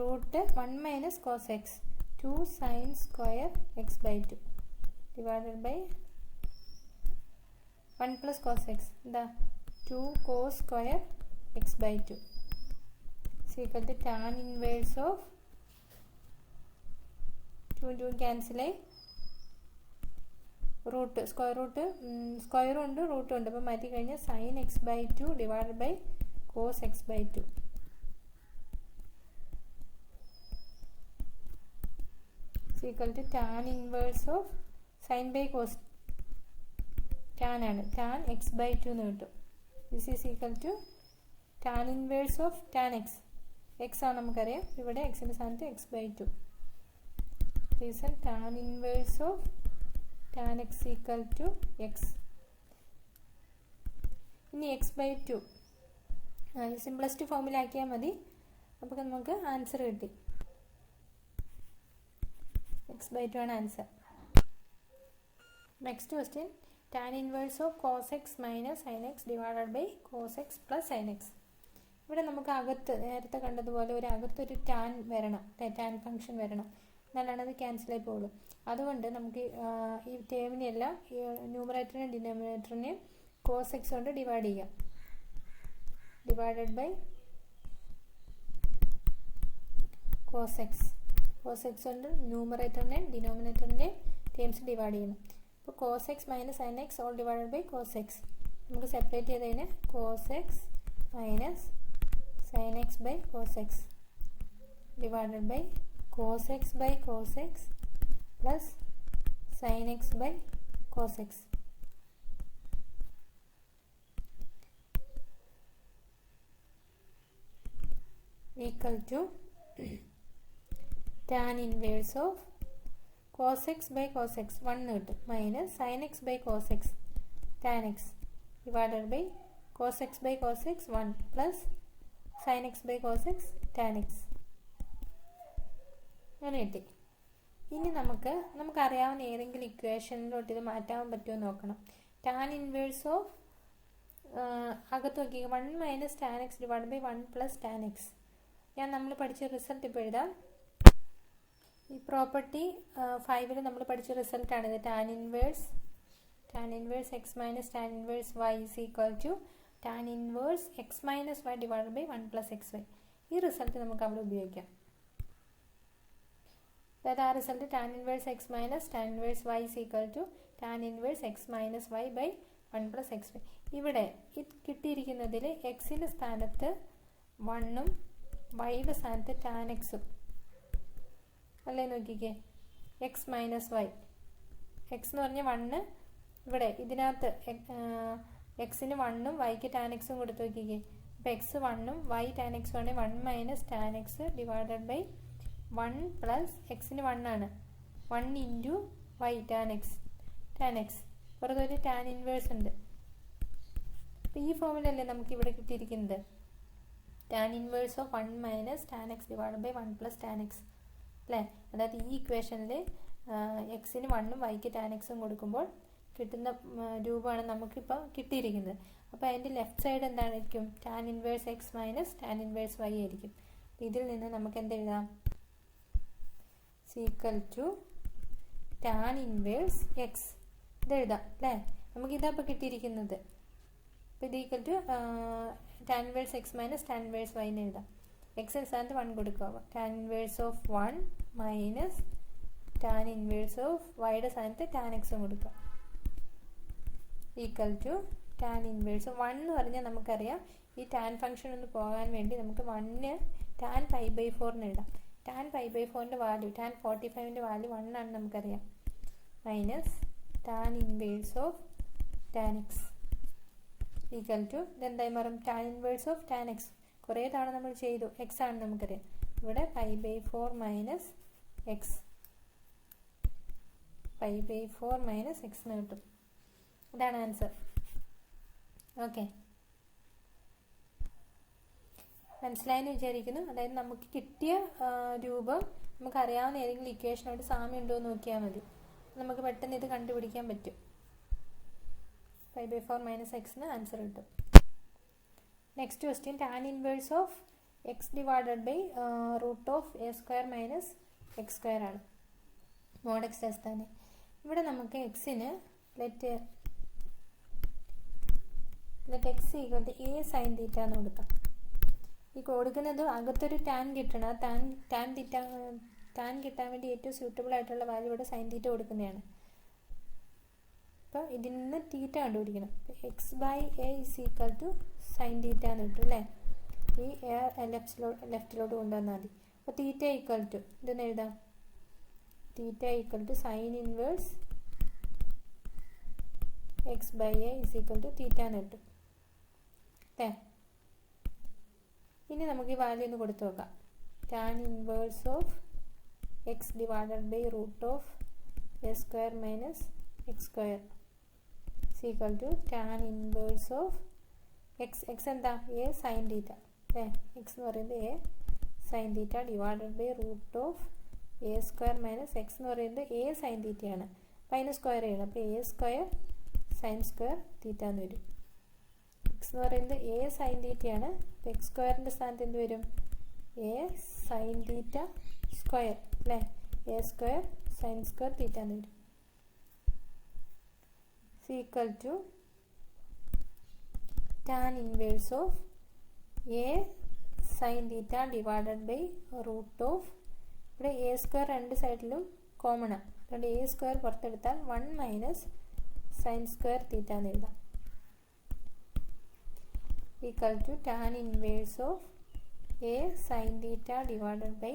root 1 minus cos x 2 sine square x/2 divided by 1 plus cos x എന്താ 2 cos square x/2 equal to tan inverse of 2 ക്യാൻസലായി root സ്ക്വയറും ഉണ്ട് റൂട്ടും ഉണ്ട്. അപ്പോൾ മാറ്റി കഴിഞ്ഞാൽ sine x/2 divided by cos x/2 equal to tan inverse of sine by cos tan ആണ്, ടാൻ x/2 എന്ന് കിട്ടും. This is equal to tan inverse of tan x. X ആണ് നമുക്കറിയാം, ഇവിടെ എക്സിൻ്റെ സ്ഥാനത്ത് x/2. Reason tan inverse of tan x equal to x. ഇനി x/2 simplest ഫോമിലാക്കിയാൽ മതി. അപ്പോൾ നമുക്ക് ആൻസർ കിട്ടി. x/2 ആണ് answer. Next question. Tan inverse of cos x minus sine x divided by cos x plus sine x. ഇവിടെ നമുക്ക് നേരത്തെ കണ്ടതുപോലെ അകത്തൊരു ടാൻ വരണം, ടാൻ ഫംഗ്ഷൻ വരണം, എന്നാലാണ് അത് ക്യാൻസലായി പോകുള്ളൂ. അതുകൊണ്ട് നമുക്ക് ഈ ടേമിനെല്ലാം ന്യൂമറേറ്ററിനെയും ഡിനോമിനേറ്ററിനെയും കോസ് എക്സ് കൊണ്ട് ഡിവൈഡ് ചെയ്യാം. ഡിവൈഡഡ് ബൈ കോസ് എക്സ് കൊണ്ട് ന്യൂമറേറ്ററിനെയും ഡിനോമിനേറ്ററിൻ്റെയും ടേംസ് ഡിവൈഡ് ചെയ്യണം. അപ്പോൾ cos x minus sine x all divided by cos x. നമുക്ക് സെപ്പറേറ്റ് ചെയ്തതിന് cos x minus sine x by cos x divided by cos x by cos x plus sin x by cos x equal to tan inverse of cos x by cos x 1 കിട്ടും minus sin x by cos x tan x divided by cos x by cos x 1 plus sin x by cos x tan x. അങ്ങനെ കിട്ടി. ഇനി നമുക്കറിയാവുന്ന ഏതെങ്കിലും ഇക്വേഷനിലോട്ട് ഇത് മാറ്റാൻ പറ്റുമോ നോക്കണം. ടാൻ ഇൻവേഴ്സ് ഓഫ് അകത്ത് നോക്കി 1 minus tan x divide by 1 plus tan x. നമ്മൾ പഠിച്ച റിസൾട്ട് ഇപ്പോൾ എഴുതാം. ഈ പ്രോപ്പർട്ടി 5 നമ്മൾ പഠിച്ച റിസൾട്ടാണിത്. Tan inverse x minus tan inverse y is equal to tan inverse x minus y divide by 1 plus x y. ഈ റിസൾട്ട് നമുക്ക് അവിടെ ഉപയോഗിക്കാം. അതായത് ആ result tan inverse x minus tan inverse y is equal to tan inverse x minus y by 1 plus x y. ഇവിടെ കിട്ടിയിരിക്കുന്നതിൽ എക്സിൻ്റെ സ്ഥാനത്ത് 1ഉം വൈയുടെ സ്ഥാനത്ത് ടാൻ എക്സും അല്ലേ. നോക്കിക്കേ, എക്സ് മൈനസ് വൈ, എക്സ് എന്ന് പറഞ്ഞാൽ 1, ഇവിടെ ഇതിനകത്ത് എക്സിന് 1ഉം വൈക്ക് ടാൻ എക്സും കൊടുത്ത് നോക്കിക്കേ. അപ്പോൾ എക്സ് 1ഉം വൈ ടാൻ എക്സും ആണെങ്കിൽ 1 minus tan x divided by 1 plus എക്സിന് 1 ആണ് 1 ഇൻറ്റു വൈ ടാൻ എക്സ് പുറത്ത് ഒരു ടാൻ ഇൻവേഴ്സ് ഉണ്ട്. അപ്പോൾ ഈ ഫോമിലല്ലേ നമുക്കിവിടെ കിട്ടിയിരിക്കുന്നത്. Tan inverse of 1 minus tan x divide by 1 plus tan x അല്ലേ. അതായത് ഈ ഇക്വേഷനിൽ എക്സിന് 1ഉം വൈക്ക് ടാൻ എക്സും കൊടുക്കുമ്പോൾ കിട്ടുന്ന രൂപമാണ് നമുക്കിപ്പോൾ കിട്ടിയിരിക്കുന്നത്. അപ്പോൾ അതിൻ്റെ ലെഫ്റ്റ് സൈഡ് എന്തായിരിക്കും? Tan inverse x minus tan inverse y ആയിരിക്കും. ഇതിൽ നിന്ന് നമുക്ക് എന്തെഴുതാം? Equal to tan inverse x ഇതെഴുതാം അല്ലേ. നമുക്കിതാ ഇപ്പോൾ കിട്ടിയിരിക്കുന്നത്. അപ്പോൾ ഇത് equal to tan inverse x minus tan inverse y എന്ന് എഴുതാം. എക്സിന് സ്ഥാനത്ത് 1 കൊടുക്കുക. Tan inverse of 1 minus tan inverse of വൈയുടെ സ്ഥാനത്ത് ടാൻ എക്സും കൊടുക്കുക. ഈക്വൽ ടു ടാൻ ഇൻവേഴ്സ് 1 എന്ന് പറഞ്ഞാൽ നമുക്കറിയാം ഈ ടാൻ ഫംഗ്ഷൻ ഒന്ന് പോകാൻ വേണ്ടി നമുക്ക് 1 ടാൻ പൈ ബൈ 4 എന്ന് എഴുതാം. ടാൻ പൈ ബൈ 4ൻ്റെ വാല്യൂ ടാൻ 45ൻ്റെ വാല്യൂ 1 ആണ് നമുക്കറിയാം. Minus tan inverse of tan x equal to ഇതെന്തായി മാറും? Tan inverse of tan x. കുറേ തവണ നമ്മൾ ചെയ്തു, എക്സ് ആണ് നമുക്കറിയാം. ഇവിടെ pi by 4 minus x, pi by 4 minus x എന്ന് കിട്ടും. ഇതാണ് ആൻസർ. ഓക്കെ, മനസ്സിലായെന്ന് വിചാരിക്കുന്നു. അതായത് നമുക്ക് കിട്ടിയ രൂപം നമുക്കറിയാവുന്ന ഏതെങ്കിലും ഇക്വേഷനോട് സാമ്യം ഉണ്ടോ എന്ന് നോക്കിയാൽ മതി. നമുക്ക് പെട്ടെന്ന് ഇത് കണ്ടുപിടിക്കാൻ പറ്റും. പൈ ബൈ 4 മൈനസ് എക്സിന് ആൻസർ കിട്ടും. Next question tan inverse of x divided by root of a square minus x square ആണ്. മോഡ് എക്സ് തന്നെ. ഇവിടെ നമുക്ക് എക്സിന് let x equal to a sine theta എന്ന് കൊടുക്കാം. ഈ കൊടുക്കുന്നത് അകത്തൊരു ടാൻ കിട്ടണം. ആ ടാൻ കിട്ടാൻ വേണ്ടി ഏറ്റവും സ്യൂട്ടബിൾ ആയിട്ടുള്ള വാല്യൂ ഇവിടെ സൈൻ തീറ്റ കൊടുക്കുന്നതാണ്. അപ്പോൾ ഇതിൽ നിന്ന് തീറ്റ കണ്ടുപിടിക്കണം. X by a is equal to sine theta എന്ന് കിട്ടും അല്ലേ. ഈ എ ലെഫ്റ്റിലോട്ട് കൊണ്ടുവന്നാൽ മതി. അപ്പോൾ തീറ്റ ഈക്വൽ ടു ഇതെന്ന് എഴുതാം. Theta equal to sine inverse x by a is equal to theta എന്ന് കിട്ടും അല്ലേ. ഇനി നമുക്ക് ഈ വാല്യൂ ഒന്ന് കൊടുത്തു നോക്കാം. Tan inverse of x divided by root of a square minus x square equal to tan inverse of x എന്താ? എ സൈൻ തീറ്റ അല്ലേ. എക്സ് എന്ന് പറയുന്നത് a sine theta divided by root of a square minus x എന്ന് പറയുന്നത് a sign തീറ്റയാണ്. അപ്പോൾ അതിന് square ചെയ്യണം. അപ്പോൾ A square sine square theta എന്ന് വരും. എക്സ് എന്ന് പറയുന്നത് എ സൈൻ തീറ്റയാണ്. അപ്പോൾ എക്സ് സ്ക്വയറിൻ്റെ സ്ഥാനത്ത് എന്ത് വരും? എ സൈൻ തീറ്റ സ്ക്വയർ അല്ലേ. A square sine square theta എന്ന് വരും. Equal to tan inverse of a sine theta divided by root of ഇവിടെ എ സ്ക്വയർ രണ്ട് സൈഡിലും കോമൺ ആണ്. അതുകൊണ്ട് എ സ്ക്വയർ പുറത്തെടുത്താൽ 1 മൈനസ് സൈൻ സ്ക്വയർ തീറ്റ എന്ന് എഴുതാം. Equal to tan inverse of a sine theta divided by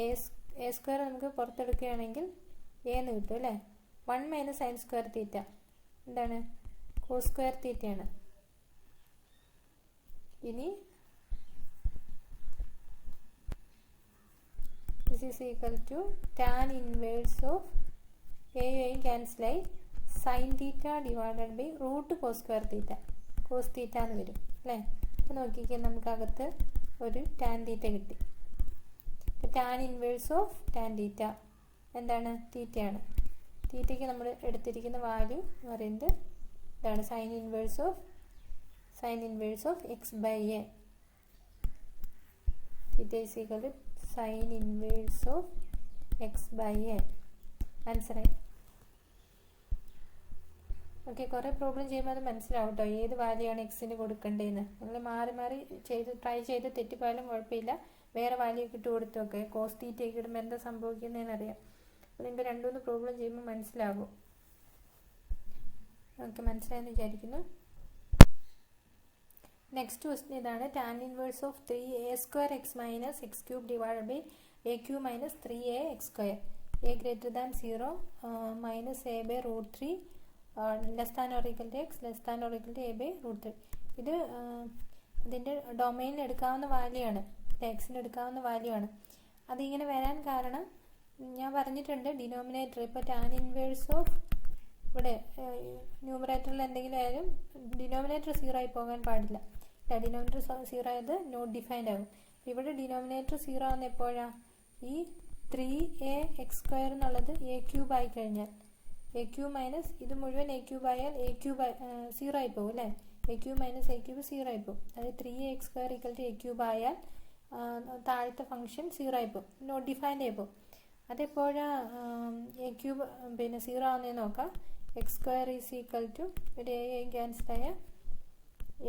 a square നമുക്ക് പുറത്തെടുക്കുകയാണെങ്കിൽ എ എന്ന് കിട്ടും അല്ലേ. 1 മൈനസ് സൈൻ സ്ക്വയർ തീറ്റ എന്താണ്? കോസ് സ്ക്വയർ തീറ്റയാണ്. ഇനി this is equal to tan inverse of എയും ക്യാൻസലായി sine theta divided by root cos square theta, cos theta എന്ന് വരും അല്ലേ. അപ്പോൾ നോക്കിക്കാൻ നമുക്കകത്ത് ഒരു ടാൻ തീറ്റ കിട്ടി. Tan inverse of tan theta എന്താണ്? തീറ്റയാണ്. തീറ്റയ്ക്ക് നമ്മൾ എടുത്തിരിക്കുന്ന വാല്യൂ എന്ന് പറയുന്നത് ഇതാണ്, sine inverse of x by a. Theta is equal to sine inverse of x by a. ആൻസറായി. ഓക്കെ, കുറേ പ്രോബ്ലം ചെയ്യുമ്പോൾ അത് മനസ്സിലാവും കേട്ടോ, ഏത് വാല്യൂ ആണ് എക്സിന് കൊടുക്കേണ്ടതെന്ന്. നിങ്ങൾ മാറി മാറി ട്രൈ ചെയ്ത് തെറ്റിപ്പോയാലും കുഴപ്പമില്ല, വേറെ വാല്യൂ ഇട്ട് കൊടുത്തു നോക്കെ. കോസ് തീറ്റയൊക്കെ ഇടുമ്പോൾ എന്താ സംഭവിക്കുന്നതെന്നറിയാം. അപ്പോൾ നിങ്ങൾക്ക് 2-3 പ്രോബ്ലം ചെയ്യുമ്പോൾ മനസ്സിലാകും. ഓക്കെ, മനസ്സിലായെന്ന് വിചാരിക്കുന്നു. നെക്സ്റ്റ് ക്വസ്റ്റ്യൻ ഇതാണ്. Tan inverse of 3a² x minus x cube divided by a cube minus 3ax². a greater than 0 minus a by root 3 less than or equal to x less than or equal to a by root 3. ഇത് ഇതിൻ്റെ ഡൊമൈനിൽ എടുക്കാവുന്ന value ആണ്, എക്സിന് എടുക്കാവുന്ന value ആണ്. അതിങ്ങനെ വരാൻ കാരണം ഞാൻ പറഞ്ഞിട്ടുണ്ട്, ഡിനോമിനേറ്റർ ഇപ്പോൾ ടാൻ ഇൻവേഴ്സ് ഓഫ് ഇവിടെ ന്യൂമറേറ്ററിൽ എന്തെങ്കിലും ആയാലും ഡിനോമിനേറ്റർ 0 ആയി പോകാൻ പാടില്ല. ഡിനോമിനേറ്റർ 0 ആയത് നോട്ട് ഡിഫൈൻഡ് ആകും. ഇവിടെ ഡിനോമിനേറ്റർ 0 ആവുന്ന എപ്പോഴാണ്? ഈ 3ax² എന്നുള്ളത് a ക്യൂബ് ആയി കഴിഞ്ഞാൽ, a ക്യൂബ് മൈനസ് ഇത് മുഴുവൻ a ക്യൂബ് ആയാൽ a ക്യൂബ് 0 ആയി പോകും അല്ലേ. a cube minus a cube 0 ആയി പോകും. അതായത് 3ax² equal to a cube ആയാൽ താഴത്തെ ഫംഗ്ഷൻ 0 ആയി പോകും, നോട്ട് ഡിഫൈൻഡ് ആയി പോകും. അതെപ്പോഴാണ് a ക്യൂബ് പിന്നെ 0 ആവുന്നതെന്ന് നോക്കാം. x² ഈസ് ഈക്വൽ ടു ഒരു a ക്യാൻസലായ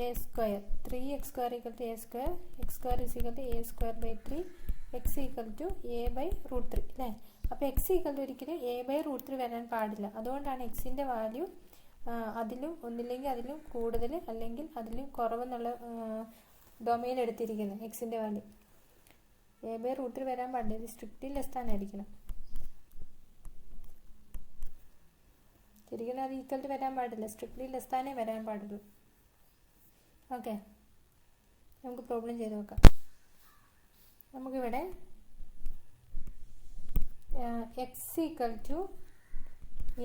a², 3x² equal to a², x² is equal to a² by 3, x equal to a by root 3 അല്ലേ. അപ്പോൾ x ഈക്വൽ ടു ഒരിക്കലും a ബൈ റൂട്ട് 3 വരാൻ പാടില്ല. അതുകൊണ്ടാണ് എക്സിൻ്റെ വാല്യൂ അതിലും ഒന്നില്ലെങ്കിൽ അതിലും കൂടുതൽ അല്ലെങ്കിൽ അതിലും കുറവെന്നുള്ള ഡൊമൈൻ എടുത്തിരിക്കുന്നത്. എക്സിൻ്റെ വാല്യൂ a ബൈ റൂട്ട് 3 വരാൻ പാടില്ല, ഇത് സ്ട്രിക്റ്റ്ലി ലെസ് ദാൻ ആയിരിക്കണം. ശരിക്കും അത് ഈക്വൽ ടു വരാൻ പാടില്ല, സ്ട്രിക്റ്റ്ലി ലെസ് ദാനേ വരാൻ പാടുള്ളൂ. ഓക്കെ, നമുക്ക് പ്രോബ്ലം ചെയ്ത് നോക്കാം. നമുക്കിവിടെ x equal to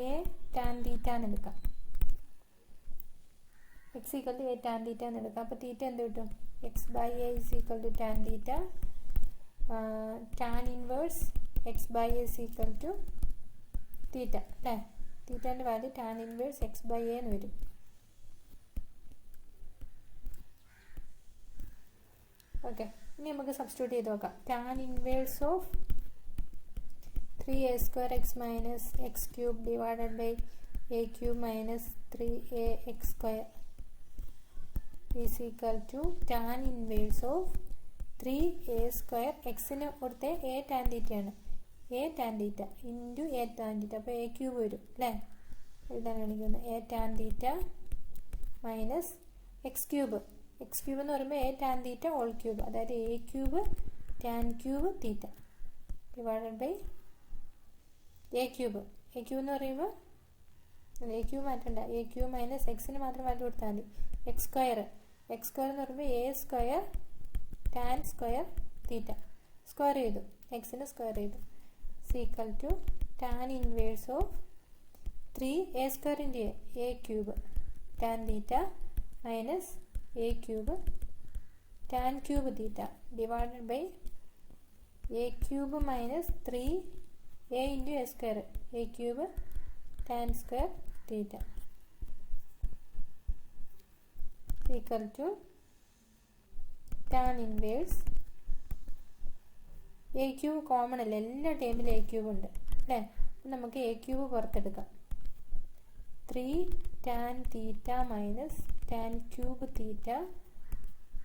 a tan theta എന്ന് എടുക്കാം. X equal to a tan theta എന്ന് എടുക്കാം. അപ്പോൾ തീറ്റ എന്ത് കിട്ടും? X by a is equal to tan theta. Tan inverse x by a is equal to theta അല്ലേ. തീറ്റേൻ്റെ value tan inverse x by a എന്ന് വരും. ഓക്കെ, ഇനി നമുക്ക് സബ്സ്റ്റിറ്റ്യൂട്ട് ചെയ്ത് നോക്കാം. Tan inverse of 3a² x minus x cube divided by a cube minus 3ax² is equal to tan inverse of 3a². എക്സിന് കൊടുത്ത a ടാൻ തീറ്റയാണ്, a tan theta into a tan theta. അപ്പോൾ a cube വരും അല്ലേ, എഴുതാൻ കാണിക്കുന്നത്. a tan theta minus x cube. X cube എന്ന് പറയുമ്പോൾ a tan theta all cube, അതായത് a cube tan cube theta divided by a cube. a cube എന്ന് പറയുമ്പോൾ a ക്യൂബ് മാറ്റണ്ട, a ക്യൂബ് മൈനസ് എക്സിന് മാത്രം വാല്യൂ കൊടുത്താൽ മതി. x², x² എന്ന് പറയുമ്പോൾ a² tan square theta square ചെയ്തു, എക്സിന് സ്ക്വയർ ചെയ്തു. Equal to tan inverse of 3a² into a cube tan theta minus a cube tan cube theta divided by a cube minus 3a into a² a cube tan square theta equal to tan inverse a cube common അല്ല, എല്ലാ ടൈമിലും a cube ഉണ്ട് അല്ലേ. അപ്പം നമുക്ക് a cube പുറത്തെടുക്കാം. 3 tan theta minus tan cube theta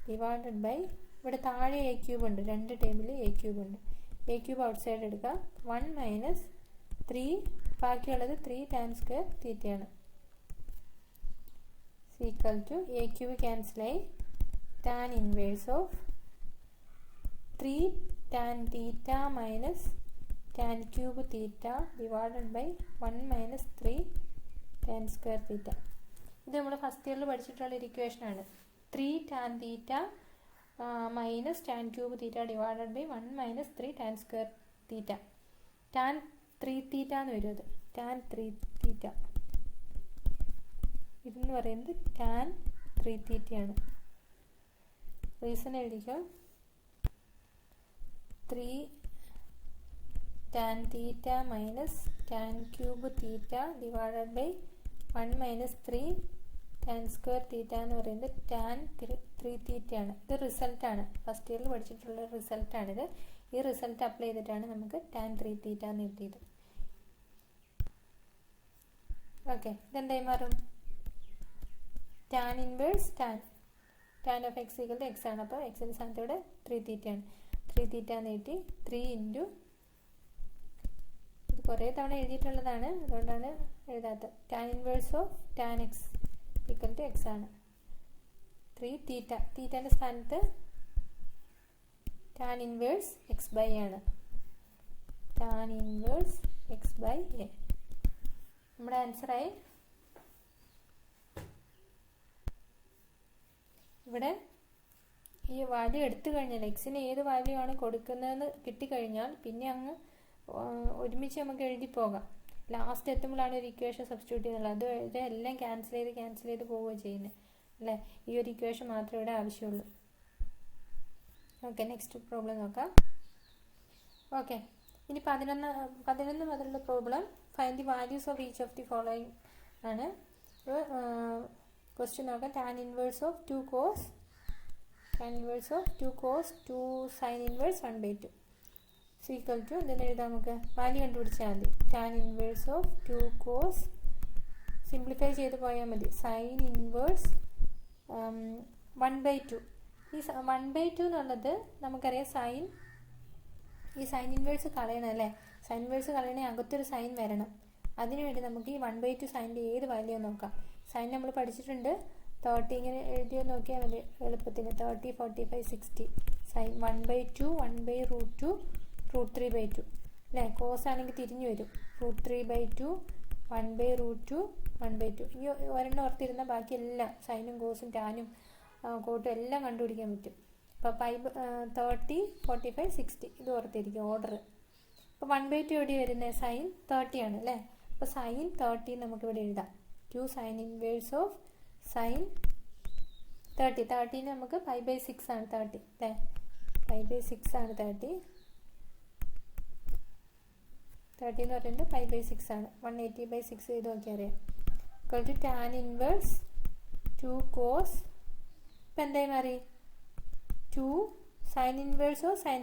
divided by ഇവിടെ താഴെ a ക്യൂബ് ഉണ്ട്, രണ്ട് ടൈമിൽ a ക്യൂബ് ഉണ്ട്. a ക്യൂബ് ഔട്ട് സൈഡ് എടുക്കാം. 1 മൈനസ് 3 ബാക്കിയുള്ളത് 3 ടാൻ സ്ക്വയർ തീറ്റയാണ്. ഈക്വൽ ടു a ക്യൂബ് ക്യാൻസലായി tan inverse of 3 tan theta minus tan cube theta divided by 1 minus 3 tan square theta. ഇത് നമ്മൾ ഫസ്റ്റ് ഇയറിൽ പഠിച്ചിട്ടുള്ള ഒരു ഇക്വേഷനാണ്. 3 tan theta minus tan cube theta divided by 1 minus 3 tan square theta. Tan 3 theta എന്ന് വരും, അത് ടാൻ 3 തീറ്റ ഇതെന്ന് പറയുന്നത് ടാൻ 3 തീറ്റയാണ്. റീസൺ എഴുതിക്കോ. 3 tan theta minus tan cube theta divided by 1 minus 3 tan square theta എന്ന് പറയുന്നത് ടാൻ 3 തീറ്റയാണ്. ഇത് റിസൾട്ടാണ്, ഫസ്റ്റ് ഇയറിൽ പഠിച്ചിട്ടുള്ള റിസൾട്ടാണിത്. ഈ റിസൾട്ട് അപ്ലൈ ചെയ്തിട്ടാണ് നമുക്ക് ടാൻ 3 തീറ്റ എന്ന് കിട്ടിയത്. ഓക്കെ, ഇതെന്തായി മാറും? Tan inverse tan of x equal to x ആണ്. അപ്പോൾ എക്സിൻ്റെ സ്ഥാനത്ത് ഇവിടെ 3 തീറ്റയാണ്. 3 തീറ്റ എന്ന് കിട്ടി. 3 ഇൻറ്റു, ഇത് കുറേ തവണ എഴുതിയിട്ടുള്ളതാണ്, അതുകൊണ്ടാണ് എഴുതാത്തത്. Tan inverse of tan x equal to x ആണ്. 3 തീറ്റ, തീറ്റേൻ്റെ സ്ഥാനത്ത് ടാൻ ഇൻവേഴ്സ് എക്സ് ബൈ ആണ്. Tan inverse x by a നമ്മുടെ ആൻസറായി. ഇവിടെ ഈ വാല്യൂ എടുത്തു കഴിഞ്ഞാൽ, എക്സിന് ഏത് വാല്യൂ ആണ് കൊടുക്കുന്നതെന്ന് കിട്ടിക്കഴിഞ്ഞാൽ പിന്നെ അങ്ങ് ഒരുമിച്ച് നമുക്ക് എഴുതി പോകാം. ലാസ്റ്റ് എത്തുമ്പോഴാണ് ഒരു ഇക്വേഷൻ സബ്സ്റ്റിറ്റ്യൂട്ട് ചെയ്യുന്നത്. അത് എല്ലാം ക്യാൻസൽ ചെയ്ത് പോവുകയാണ് ചെയ്യുന്നത് അല്ലേ. ഈ ഒരു ഇക്വേഷൻ മാത്രമേ ഇവിടെ ആവശ്യമുള്ളൂ. ഓക്കെ, നെക്സ്റ്റ് പ്രോബ്ലം നോക്കാം. ഓക്കെ, ഇനി 11 മുതലുള്ള problem find the values of each of the following ആണ്. ക്വസ്റ്റ്യൻ നോക്കാം. Tan inverse of 2 cos 2 sine inverse 1/2 equal to എന്തെങ്കിലും എഴുതാം. നമുക്ക് വാല്യൂ കണ്ടുപിടിച്ചാൽ മതി. Tan inverse of 2 cos simplify ചെയ്ത് പോയാൽ മതി. Sine inverse 1/2. ഈ 1/2 എന്നുള്ളത് നമുക്കറിയാം. ഈ സൈൻ ഇൻവേഴ്സ് കളയണം അല്ലേ. സൈൻ ഇൻവേഴ്സ് കളയണേ അകത്തൊരു സൈൻ വരണം. അതിനുവേണ്ടി നമുക്ക് ഈ 1/2 സൈനിൻ്റെ ഏത് വാല്യൂ നോക്കാം. സൈൻ നമ്മൾ പഠിച്ചിട്ടുണ്ട്. 30 ഇങ്ങനെ എഴുതിയോ നോക്കിയാൽ മതി എളുപ്പത്തിന്. 30, 45, 60. സൈൻ 1/2 1/√2 √3/2 അല്ലേ. കോസ് ആണെങ്കിൽ തിരിഞ്ഞു വരും. √3/2 1/√2 1/2. ഈ ഒരെണ്ണം ഓർത്തിരുന്നാൽ ബാക്കി എല്ലാം സൈനും കോസും ടാനും കോട്ടും എല്ലാം കണ്ടുപിടിക്കാൻ പറ്റും. അപ്പോൾ 30, 45, 60 ഇത് ഓർത്തിരിക്കും ഓർഡർ. അപ്പോൾ 1/2 എവിടെ വരുന്നത്? സൈൻ 30 ആണ് അല്ലേ. അപ്പോൾ സൈൻ 30 നമുക്കിവിടെ എഴുതാം. 2 സൈൻ ഇൻവേഴ്സ് ഓഫ് സൈൻ 30. 30 നമുക്ക് 5/6 ആണ് 30 അല്ലേ. 5/6 ആണ് 30 എന്ന് പറയുന്നത് 5/6 ആണ്. 180/6 ചെയ്ത് നോക്കിയാൽ അറിയാം. Equal to tan inverse 2 cos, ഇപ്പം എന്തായി മാറി? 2 sine inverse of sine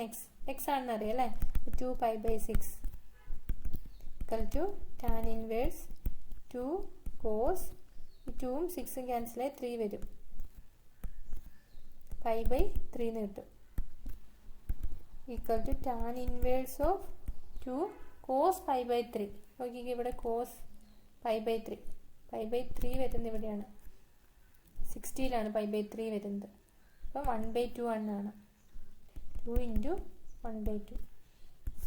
x ആണെന്ന് അറിയാം അല്ലേ. 2π/6 equal to tan inverse 2 cos, 2ഉം 6ഉം ക്യാൻസലായി 3 വരും. 5/3 എന്ന് കിട്ടും. Equal to tan inverse of 2 cos 5/3. നോക്കിക്കേ, ഇവിടെ കോസ് 5/3 വരുന്നത് ഇവിടെയാണ്. 60ലാണ് 5/3 വരുന്നത്. അപ്പം 1/2 ആണ്. 2 into 1/2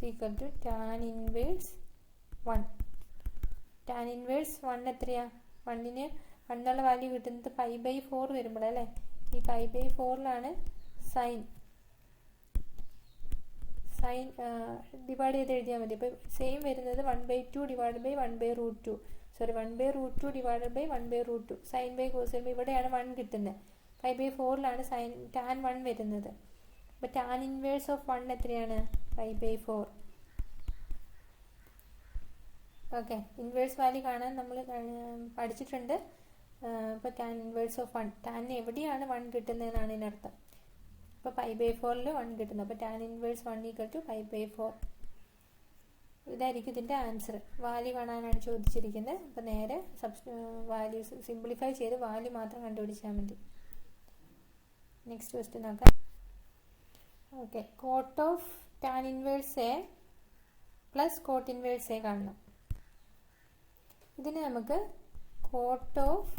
equal to tan inverse 1. Tan inverse 1 എത്രയാ? 1ന് 1 എന്നുള്ള വാല്യൂ കിട്ടുന്നത് 5/4 വരുമ്പോഴല്ലേ. ഈ 5/4ലാണ് സൈൻ ഡിവൈഡ് ചെയ്ത് എഴുതിയാൽ മതി. അപ്പോൾ സെയിം വരുന്നത് 1/2 divide by 1/√2. Sorry 1/√2 divide by 1/√2. Sine by cos വരുമ്പോൾ ഇവിടെയാണ് 1 കിട്ടുന്നത്. 5/4ലാണ് സൈൻ ടാൻ 1 വരുന്നത്. അപ്പോൾ ടാൻ ഇൻവേഴ്സ് ഓഫ് 1 എത്രയാണ്? 5/4. ഓക്കെ, ഇൻവേഴ്സ് വാല്യൂ കാണാൻ നമ്മൾ പഠിച്ചിട്ടുണ്ട്. ഇപ്പോൾ ടാൻ ഇൻവേഴ്സ് ഓഫ് 1, ടാനിന് എവിടെയാണ് 1 കിട്ടുന്നതെന്നാണ് ഇതിനർത്ഥം. അപ്പോൾ 5/4ൽ 1 കിട്ടുന്നു. അപ്പോൾ ടാൻ ഇൻവേഴ്സ് 1 ഈക്വൽ ടു 5/4. ഇതായിരിക്കും ഇതിൻ്റെ ആൻസർ. വാല്യൂ കാണാനാണ് ചോദിച്ചിരിക്കുന്നത്. അപ്പോൾ നേരെ വാല്യൂസ് സിംപ്ലിഫൈ ചെയ്ത് വാല്യൂ മാത്രം കണ്ടുപിടിച്ചാൽ മതി. നെക്സ്റ്റ് ക്വസ്റ്റ്യൻ നോക്കാം. Okay, cot of tan inverse a plus cot inverse a കാണണം. ഇതിന് നമുക്ക് കോട്ട് ഓഫ്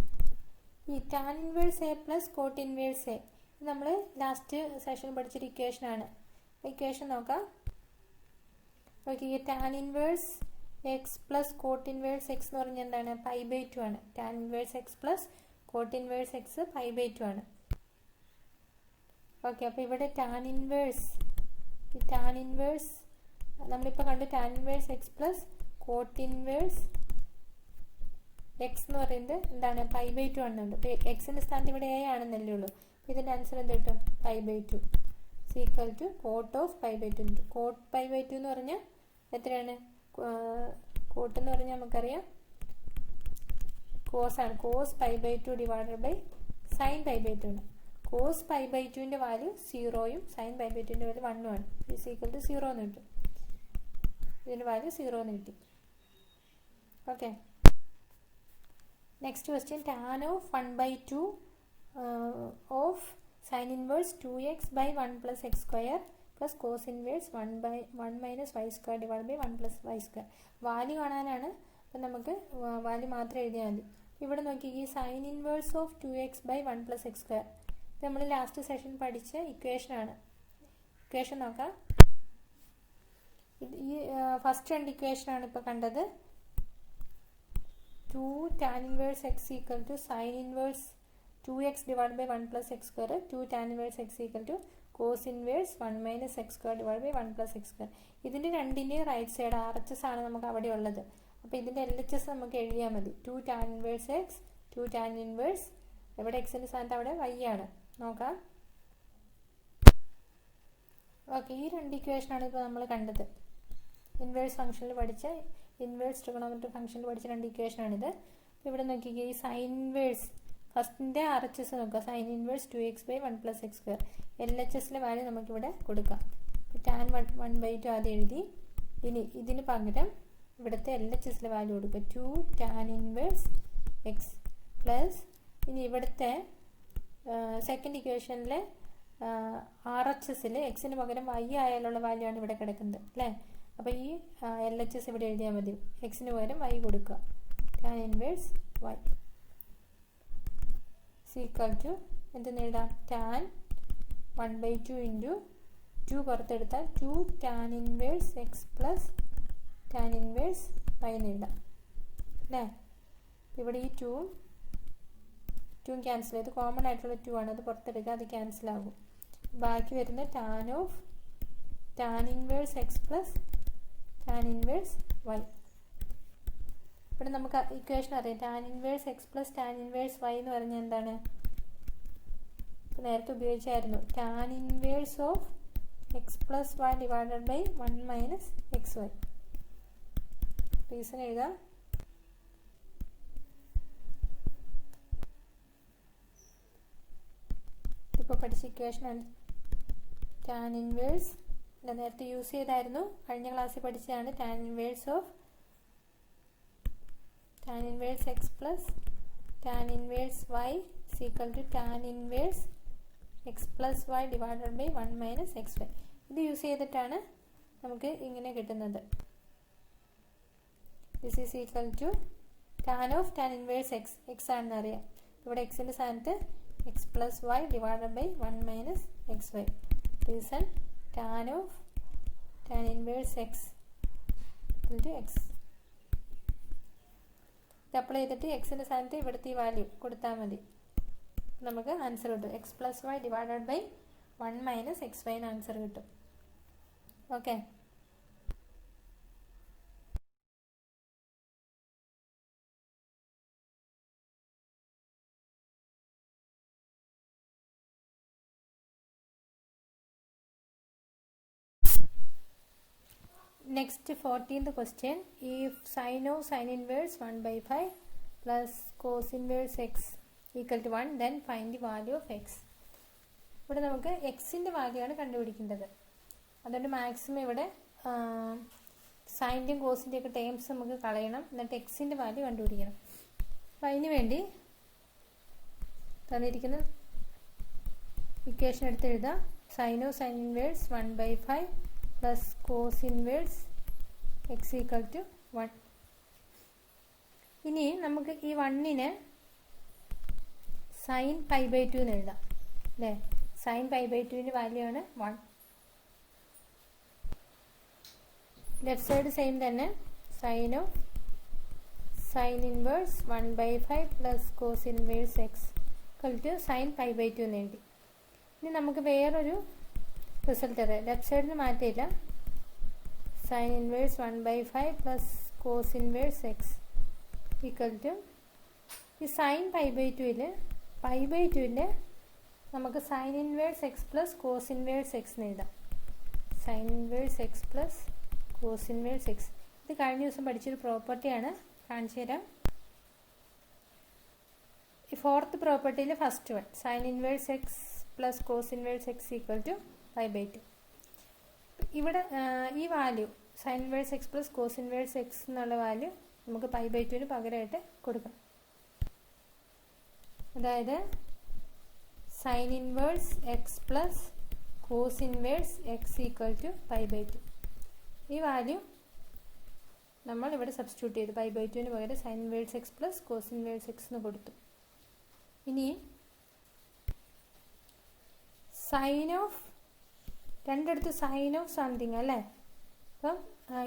ഈ tan inverse a plus cot inverse a, ഇത് നമ്മൾ ലാസ്റ്റ് സെഷനിൽ പഠിച്ചൊരു ഇക്വേഷനാണ്. ഇക്വേഷൻ നോക്കാം. Okay, tan inverse x plus cot inverse x എന്ന് പറഞ്ഞാൽ എന്താണ്? 5/2 ആണ്. Tan inverse x plus cot inverse x 5/2 ആണ്. ഓക്കെ, അപ്പോൾ ഇവിടെ ടാൻ ഇൻവേഴ്സ് നമ്മളിപ്പോൾ കണ്ടു tan inverse x plus cot inverse x എന്ന് പറയുന്നത് എന്താണ് π/2 ആണെന്നുണ്ട്. അപ്പോൾ എക്സിൻ്റെ സ്ഥാനത്ത് ഇവിടെ എ ആണെന്നല്ലേ ഉള്ളൂ. ഇതിൻ്റെ ആൻസർ എന്ത് കിട്ടും? π/2 equal to cot of π/2. Cot π/2 എന്ന് പറഞ്ഞാൽ എത്രയാണ്? കോട്ട് എന്ന് പറഞ്ഞാൽ നമുക്കറിയാം കോസ് ആണ്. കോസ് π/2 ഡിവൈഡഡ് ബൈ സൈൻ π/2 ആണ്. കോസ് π/2ൻ്റെ വാല്യൂ 0യും സൈൻ π/2ൻ്റെ വാല്യൂ 1 ആണ്. ഈസ് ഈക്വൽ ടു 0 എന്ന് കിട്ടും. ഇതിൻ്റെ വാല്യൂ 0 എന്ന് കിട്ടി. Okay, next question. Tan of 1/2 of sine inverse 2x by 1 plus x square plus cos inverse 1 minus y square divide by 1 plus y square. Value കാണാനാണ്. അപ്പം നമുക്ക് value മാത്രം എഴുതിയാൽ മതി. ഇവിടെ നോക്കി, ഈ sine inverse of 2x by 1 plus x square ഇത് നമ്മൾ ലാസ്റ്റ് സെഷൻ പഠിച്ച ഇക്വേഷനാണ്. ഇക്വേഷൻ നോക്കാം. ഈ ഫസ്റ്റ് രണ്ട് ഇക്വേഷനാണ് ഇപ്പോൾ കണ്ടത്. 2 tan inverse x equal to sin inverse 2x divided by 1 plus x square. 2 tan inverse x equal to cos inverse 1 minus x square divided by 1 plus x square. ഇതിൻ്റെ രണ്ടിൻ്റെയും right side RHS ആണ് നമുക്ക് അവിടെ ഉള്ളത്. അപ്പോൾ ഇതിൻ്റെ LHS നമുക്ക് എഴുതിയാൽ മതി. 2 tan inverse x, 2 tan inverse ഇവിടെ എക്സിൻ്റെ സ്ഥാനത്ത് അവിടെ y ആണ്. നോക്കാം. ഓക്കെ, ഈ രണ്ട് ഇക്വേഷനാണ് ഇപ്പോൾ നമ്മൾ കണ്ടത്. ഇൻവേഴ്സ് ഫംഗ്ഷനിൽ പഠിച്ച ഇൻവേഴ്സ് ട്രിഗണോമെട്രിക് ഫംഗ്ഷനിൽ പഠിച്ച രണ്ട് ഇക്വേഷനാണിത്. അപ്പോൾ ഇവിടെ നോക്കിക്കേ, ഈ സൈൻ ഇൻവേഴ്സ് ഫസ്റ്റിൻ്റെ RHS നോക്കുക. Sine inverse 2x by 1 plus x square. LHSലെ വാല്യൂ നമുക്കിവിടെ കൊടുക്കാം. ടാൻ 1/2 ആദ്യം എഴുതി. ഇനി ഇതിന് പകരം ഇവിടുത്തെ LHSലെ വാല്യൂ കൊടുക്കുക. 2 tan ഇൻവേഴ്സ് എക്സ് പ്ലസ് ഇനി ഇവിടുത്തെ സെക്കൻഡ് ഇക്വേഷനിലെ RHSൽ എക്സിന് പകരം y ആയാലുള്ള വാല്യൂ ആണ് ഇവിടെ കിടക്കുന്നത് അല്ലേ. അപ്പോൾ ഈ LHS ഇവിടെ എഴുതിയാൽ മതി. എക്സിന് പകരം y കൊടുക്കുക. Tan inverse y equal to എന്തെന്ന് എഴുതാം? ടാൻ 1/2 ഇൻറ്റു 2 പുറത്തെടുത്താൽ 2 tan inverse x plus tan inverse y എന്ന് എഴുതാം അല്ലേ. ഇവിടെ ഈ 2ഉം ക്യാൻസൽ ചെയ്ത് കോമൺ ആയിട്ടുള്ള 2 ആണ്. അത് പുറത്തെടുക്കുക, അത് ക്യാൻസൽ ആകും. ബാക്കി വരുന്ന tan of tan inverse x plus tan inverse y. ഇവിടെ നമുക്ക് ഇക്വേഷൻ അറിയാം. Tan inverse x plus tan inverse y എന്ന് പറഞ്ഞാൽ എന്താണ്? നേരത്തെ ഉപയോഗിച്ചായിരുന്നു. Tan inverse of x plus y divided by 1 minus x y. Reason എഴുതാം. ഇപ്പോൾ പഠിച്ച ഇക്വേഷനാണ്. ടാൻ ഇൻവേഴ്സ് നേരത്തെ യൂസ് ചെയ്തായിരുന്നു, കഴിഞ്ഞ ക്ലാസ്സിൽ പഠിച്ചതാണ്. Tan inverse of tan inverse x plus tan inverse y equal to tan inverse x plus y divided by 1 minus x y. ഇത് യൂസ് ചെയ്തിട്ടാണ് നമുക്ക് ഇങ്ങനെ കിട്ടുന്നത്. This is equal to tan of tan inverse x. X ആണെന്ന് അറിയാം. ഇവിടെ എക്സിൻ്റെ സ്ഥാനത്ത് x plus y divided by 1 minus x y. Reason tan of tan inverse x equal to x. ഇത് അപ്ലൈ ചെയ്തിട്ട് എക്സിൻ്റെ സ്ഥാനത്ത് ഇവിടുത്തെ ഈ വാല്യൂ കൊടുത്താൽ മതി. നമുക്ക് ആൻസർ കിട്ടും. X plus y divided by 1 minus x y എന്ന് ആൻസർ കിട്ടും. Okay, next 14th question. If sin of sin inverse 1/5 plus cos inverse x equal to 1, then find the value of x. ഇവിടെ നമുക്ക് എക്സിൻ്റെ value ആണ് കണ്ടുപിടിക്കേണ്ടത്. അതുകൊണ്ട് maximum ഇവിടെ സൈൻ്റെയും കോസിൻ്റെയും ഒക്കെ ടേംസ് നമുക്ക് കളയണം. എന്നിട്ട് എക്സിൻ്റെ വാല്യൂ കണ്ടുപിടിക്കണം. അപ്പം അതിന് വേണ്ടി തന്നിരിക്കുന്ന ഇക്വേഷൻ എടുത്ത് എഴുതാം. Sine of sine inverse 1/5 plus cos inverse x equal to 1. ഇനി നമുക്ക് ഈ 1നെ സൈൻ π/2 എന്ന് എഴുതാം അല്ലേ. സൈൻ π/2ൻ്റെ വാല്യൂ ആണ് 1. ലെഫ്റ്റ് സൈഡ് സെയിം തന്നെ. Sine of sine inverse 1/5 plus cos inverse x equal to sine π/2 എന്ന് എഴുതി. ഇനി നമുക്ക് വേറൊരു റിസൾട്ട് അറിയാം. ലെഫ്റ്റ് സൈഡിന് മാറ്റിയില്ല. Sine inverse 1/5 plus cos inverse x equal to ഈ സൈൻ π/2ൽ π/2ൻ്റെ നമുക്ക് sine inverse x plus cos inverse x എന്ന് എഴുതാം. Sine inverse x plus cos inverse x. ഇത് കഴിഞ്ഞ ദിവസം പഠിച്ചൊരു പ്രോപ്പർട്ടിയാണ്, കാണിച്ചു തരാം. ഈ fourth പ്രോപ്പർട്ടിയിൽ first one sine inverse x plus cos inverse x equal to π/2. ഇവിടെ ഈ value sine inverse x plus cos inverse x എന്നുള്ള വാല്യൂ നമുക്ക് π/2ന് പകരമായിട്ട് കൊടുക്കാം. അതായത് sine inverse x plus cos inverse x equal to π/2. ഈ വാല്യൂ നമ്മൾ ഇവിടെ സബ്സ്റ്റിറ്റ്യൂട്ട് ചെയ്തു. π/2ന് പകരം sine inverse x plus cos inverse x എന്ന് കൊടുത്തു. ഇനി സൈൻ ഓഫ് രണ്ടിടത്ത് സൈൻ ഓഫ് സംതിങ് അല്ലേ. അപ്പം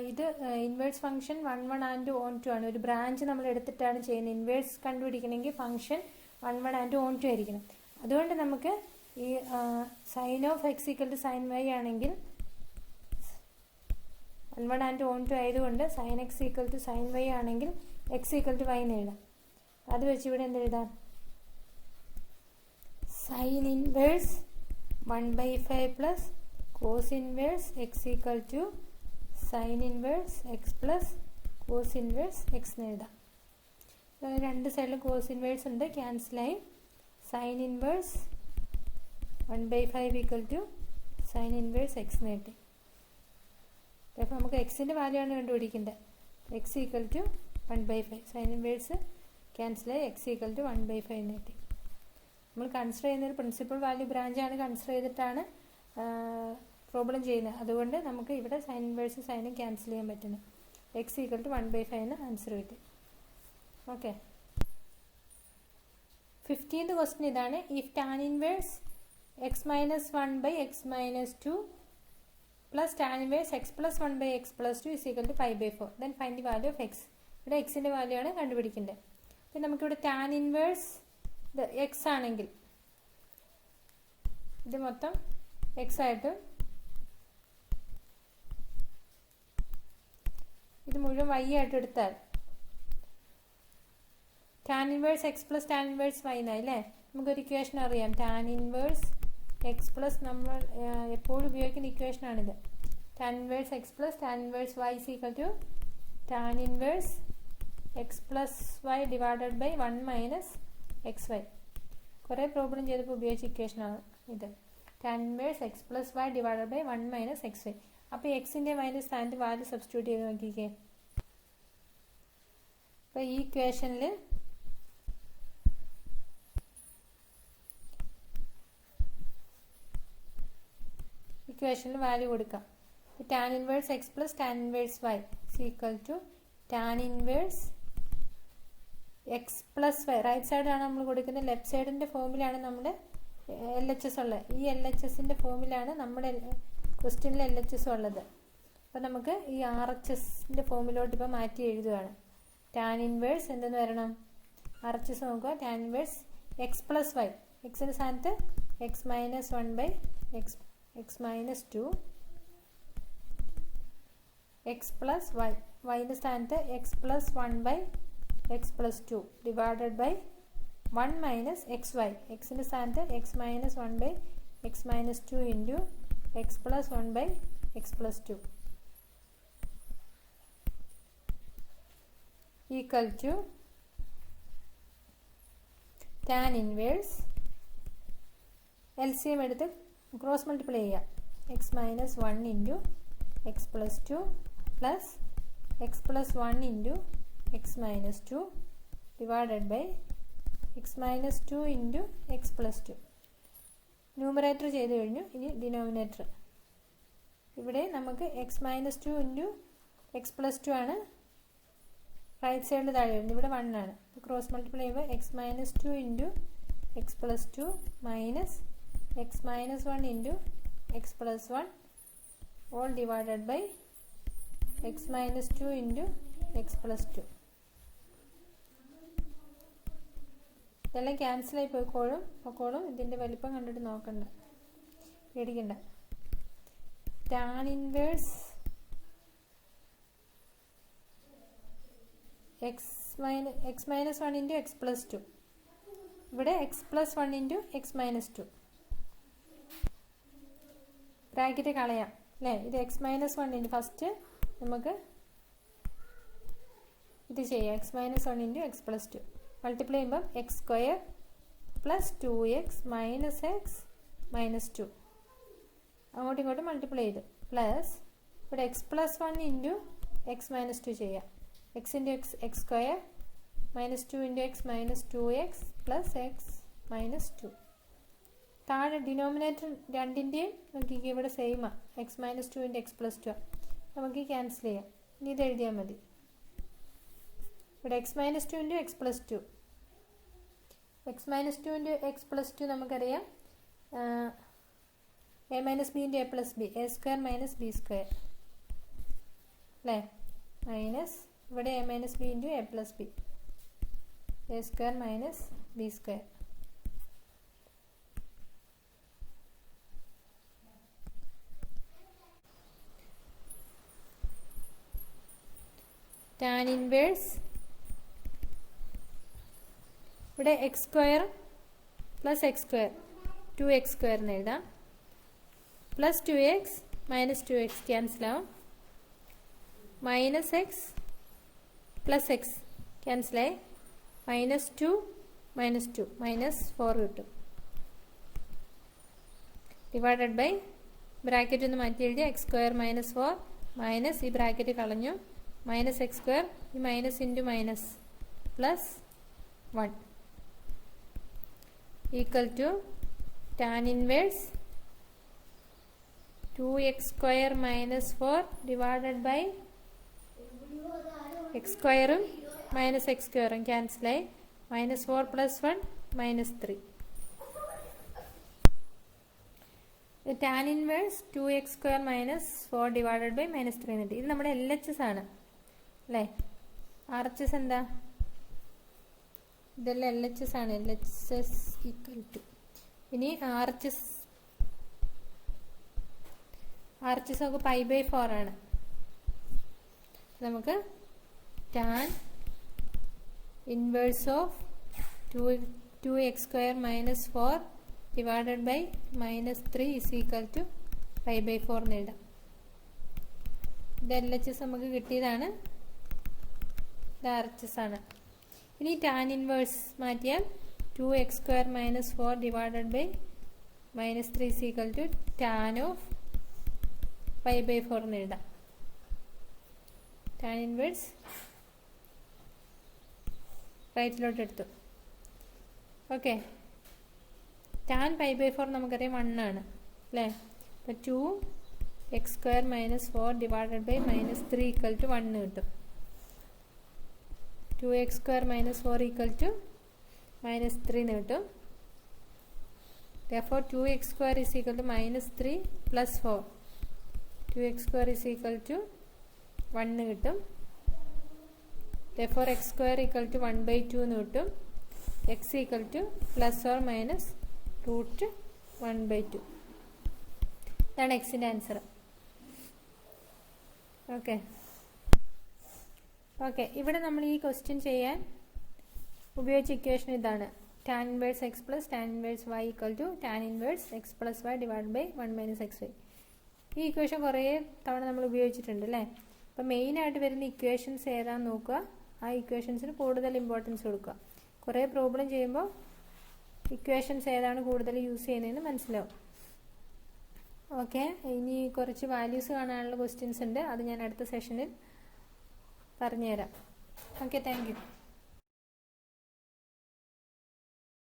ഇത് ഇൻവേഴ്സ് ഫംഗ്ഷൻ 1 1 ആൻഡ് ഓൺ 2 ആണ്. ഒരു ബ്രാഞ്ച് നമ്മൾ എടുത്തിട്ടാണ് ചെയ്യുന്നത്. ഇൻവേഴ്സ് കണ്ടുപിടിക്കണമെങ്കിൽ ഫംഗ്ഷൻ 1 1 ആൻഡ് ഓൺ 2 ആയിരിക്കണം. അതുകൊണ്ട് നമുക്ക് ഈ sine of x equal to sine y ആണെങ്കിൽ 1 1 ആൻഡ് ഓൺ 2 ആയതുകൊണ്ട് sine x equal to sine y ആണെങ്കിൽ എക്സ് ഈക്വൽ ടു വൈ എന്ന് എഴുതാം. അത് വെച്ച് ഇവിടെ എന്തെഴുതാം? Sine inverse 1/5 plus cos inverse x equal to sine inverse x plus cos inverse x എന്ന് എഴുതാം. രണ്ട് സൈഡിലും കോസ് ഇൻവേഴ്സ് ഉണ്ട്, ക്യാൻസലായി. Sine inverse 1/5 equal to sine inverse x എന്ന് കിട്ടി. അപ്പോൾ നമുക്ക് എക്സിൻ്റെ വാല്യൂ ആണ് കണ്ടുപിടിക്കേണ്ടത്. X equal to 1/5. Sine inverse ക്യാൻസലായി, എക്സ് ഈക്വൽ ടു 1/5 എന്ന് കിട്ടി. നമ്മൾ കൺസിഡർ ചെയ്യുന്ന ഒരു പ്രിൻസിപ്പൽ വാല്യൂ ബ്രാഞ്ചാണ് കൺസിഡർ ചെയ്തിട്ടാണ് പ്രോബ്ലം ചെയ്യുന്നത്. അതുകൊണ്ട് നമുക്ക് ഇവിടെ സൈൻ ഇൻവേഴ്സ് സൈനും ക്യാൻസൽ ചെയ്യാൻ പറ്റുന്നു. എക്സ് ഈക്വൽ ടു 1/5 എന്ന് ആൻസർ കിട്ടി. ഓക്കെ. 15th ക്വസ്റ്റ്യൻ ഇതാണ്. If tan inverse x minus 1/(x-2) plus tan inverse x plus 1/(x+2) is equal to 5/4, then find the value of x. ഇവിടെ എക്സിൻ്റെ value ആണ് കണ്ടുപിടിക്കേണ്ടത്. അപ്പം നമുക്കിവിടെ ടാൻ ഇൻവേഴ്സ് ഇത് എക്സ് ആണെങ്കിൽ ഇത് മൊത്തം എക്സ് ആയിട്ടും ഇത് മുഴുവൻ വൈ ആയിട്ട് എടുത്താൽ tan inverse x plus tan inverse y എന്നായി അല്ലേ. നമുക്കൊരു ഇക്വേഷൻ അറിയാം, ടാൻ ഇൻവേഴ്സ് എക്സ് പ്ലസ്, നമ്മൾ എപ്പോഴും ഉപയോഗിക്കുന്ന ഇക്വേഷനാണിത്. Tan inverse x plus tan inverse y is equal to tan inverse x plus y divided by 1 minus x y. കുറേ problem ചെയ്തപ്പോൾ ഉപയോഗിച്ച ഇക്വേഷനാണ് ഇത്. Tan inverse x plus y divided by 1 minus x y. അപ്പോൾ എക്സിൻ്റെ വൈൻ്റെ സ്ഥാനത്ത് value substitute ചെയ്ത് നോക്കിക്കേ. അപ്പോൾ ഈ ഇക്വേഷനിൽ വാല്യൂ കൊടുക്കാം. Tan inverse x plus tan inverse y is equal to tan inverse x plus y. Right സൈഡാണ് നമ്മൾ കൊടുക്കുന്നത്. ലെഫ്റ്റ് സൈഡിൻ്റെ ഫോമിലാണ് നമ്മുടെ LHS ഉള്ളത്. ഈ LHSൻ്റെ ഫോമിലാണ് നമ്മുടെ ക്വസ്റ്റ്യനിൽ LHS ഉള്ളത്. അപ്പോൾ നമുക്ക് ഈ RHSൻ്റെ ഫോമിലോട്ട് ഇപ്പോൾ മാറ്റി എഴുതുകയാണ്. ടാൻ ഇൻവേഴ്സ് എന്തെന്ന് വരണം? RHS നോക്കുക. Tan inverse x plus y, എക്സിൻ്റെ സ്ഥാനത്ത് x minus 1/(x-2) x plus y, വൈൻ്റെ സ്ഥാനത്ത് x plus 1/(x+2) divided by 1 minus x y, എക്സിൻ്റെ സ്ഥാനത്ത് x minus 1/(x-2) into x plus 1/(x+2) equal to tan inverse LCM എടുത്ത് cross multiply ചെയ്യാം. X minus 1 into x+2 plus x plus 1 into x-2 divided by x-2 into x+2. Numerator ചെയ്ത് കഴിഞ്ഞു. ഇനി denominator. ഇവിടെ നമുക്ക് x-2 into x+2 ആണ് right സൈഡിൽ താഴെ വരുന്നത്. ഇവിടെ 1 ആണ്. ക്രോസ് മൾട്ടിപ്ലൈ ചെയ്യുമ്പോൾ x-2 into x+2 minus x-1 into x+1 all divided by x-2 into x+2. ഇതെല്ലാം ക്യാൻസലായി പോയിക്കോളും. ഇതിൻ്റെ വലിപ്പം കണ്ടിട്ട് നോക്കണ്ട, പേടിക്കണ്ട. Tan inverse x x minus 1 into x plus 2. ഇവിടെ x plus 1 into x minus 2. Bracket കളയാം അല്ലേ. ഇത് എക്സ് മൈനസ് 1 ഇൻറ്റു ഫസ്റ്റ് നമുക്ക് ഇത് ചെയ്യാം. X minus 1 into x plus 2 multiply ചെയ്യുമ്പം x square plus 2x minus x minus 2 അങ്ങോട്ടും ഇങ്ങോട്ടും മൾട്ടിപ്ലൈ ചെയ്ത് പ്ലസ് ഇവിടെ x plus 1 into x minus 2 ചെയ്യാം. X into x square minus 2 into x minus 2x plus x minus 2. താഴെ denominator രണ്ടിൻ്റെയും നോക്കിക്കുക ഇവിടെ സെയിമാണ്. X minus 2 into x plus 2 നമുക്ക് ക്യാൻസൽ ചെയ്യാം. ഇനി ഇത് എഴുതിയാൽ മതി. ഇവിടെ X minus 2 into x plus 2. X minus 2 into x plus 2 നമുക്കറിയാം a minus b into a plus b, a square minus b square അല്ലേ. മൈനസ് ഇവിടെ a minus b into a plus b, a square minus b square. Tan inverse ഇവിടെ x square plus x square 2x square എന്ന് എഴുതാം. Plus 2x minus 2x ക്യാൻസലാവും. Minus x plus x ക്യാൻസലായി. Minus 2 minus 2 minus 4 കിട്ടും. Divided by bracket ഒന്ന് മാറ്റി എഴുതി x square minus 4 minus ഈ ബ്രാക്കറ്റ് കളഞ്ഞു മൈനസ് എക്സ് സ്ക്വയർ ഈ minus into minus plus 1 equal to tan inverse 2x square minus 4 divided by x സ്ക്വയറും minus x സ്ക്വയറും ക്യാൻസലായി. Minus 4 plus 1 minus 3. Tan inverse 2x square minus 4 divided by minus 3 എന്നിട്ട് ഇത് നമ്മുടെ LHS ആണ് അല്ലേ. RHS എന്താ? ഇതെല്ലാം LHS ആണ്. LHS ഈക്വൽ ടു ഇനി RHS നമുക്ക് π/4 ആണ്. നമുക്ക് tan inverse of 2x square minus 4 divided by minus 3 is equal to π/4 എന്ന് എഴുതാം. ഇത് LHS നമുക്ക് കിട്ടിയതാണ്. ഇത് RHS ആണ്. ഇനി ടാൻ ഇൻവേഴ്സ് മാറ്റിയാൽ 2x square minus 4 divided by minus 3 is equal to tan of π/4 എന്ന് എഴുതാം. ടാൻ ഇൻവേഴ്സ് റൈറ്റിലോട്ട് എടുത്തു. ഓക്കെ. ടാൻ π/4 നമുക്കറിയാം 1 ആണ് അല്ലേ. അപ്പോൾ 2x square minus 4 divided by minus 3 equal to 1 കിട്ടും. 2x square minus 4 equal to minus 3 എന്ന് കിട്ടും. therefore 2x square is equal to minus 3 plus 4. 2x square is equal to 1 കിട്ടും. therefore x square equal to 1/2 എന്ന് കിട്ടും. x equal to plus or minus root 1/2. ഇതാണ് എക്സിൻ്റെ answer. Okay. ഇവിടെ നമ്മൾ ഈ ക്വസ്റ്റ്യൻ ചെയ്യാൻ ഉപയോഗിച്ച ഇക്വേഷൻ ഇതാണ്. Tan inverse x plus tan inverse y equal to tan inverse x plus y divide by 1 minus x y. ഈ ഇക്വേഷൻ കുറേ തവണ നമ്മൾ ഉപയോഗിച്ചിട്ടുണ്ട് അല്ലേ. അപ്പോൾ മെയിനായിട്ട് വരുന്ന ഇക്വേഷൻസ് ഏതാണെന്ന് നോക്കുക. ആ ഇക്വേഷൻസിന് കൂടുതൽ ഇമ്പോർട്ടൻസ് കൊടുക്കുക. കുറേ പ്രോബ്ലം ചെയ്യുമ്പോൾ ഇക്വേഷൻസ് ഏതാണ് കൂടുതൽ യൂസ് ചെയ്യുന്നതെന്ന് മനസ്സിലാവും. ഓക്കെ. ഇനി കുറച്ച് വാല്യൂസ് കാണാനുള്ള ക്വസ്റ്റ്യൻസ് ഉണ്ട്. അത് ഞാൻ അടുത്ത സെഷനിൽ പറഞ്ഞുതരാം. Okay, thank you.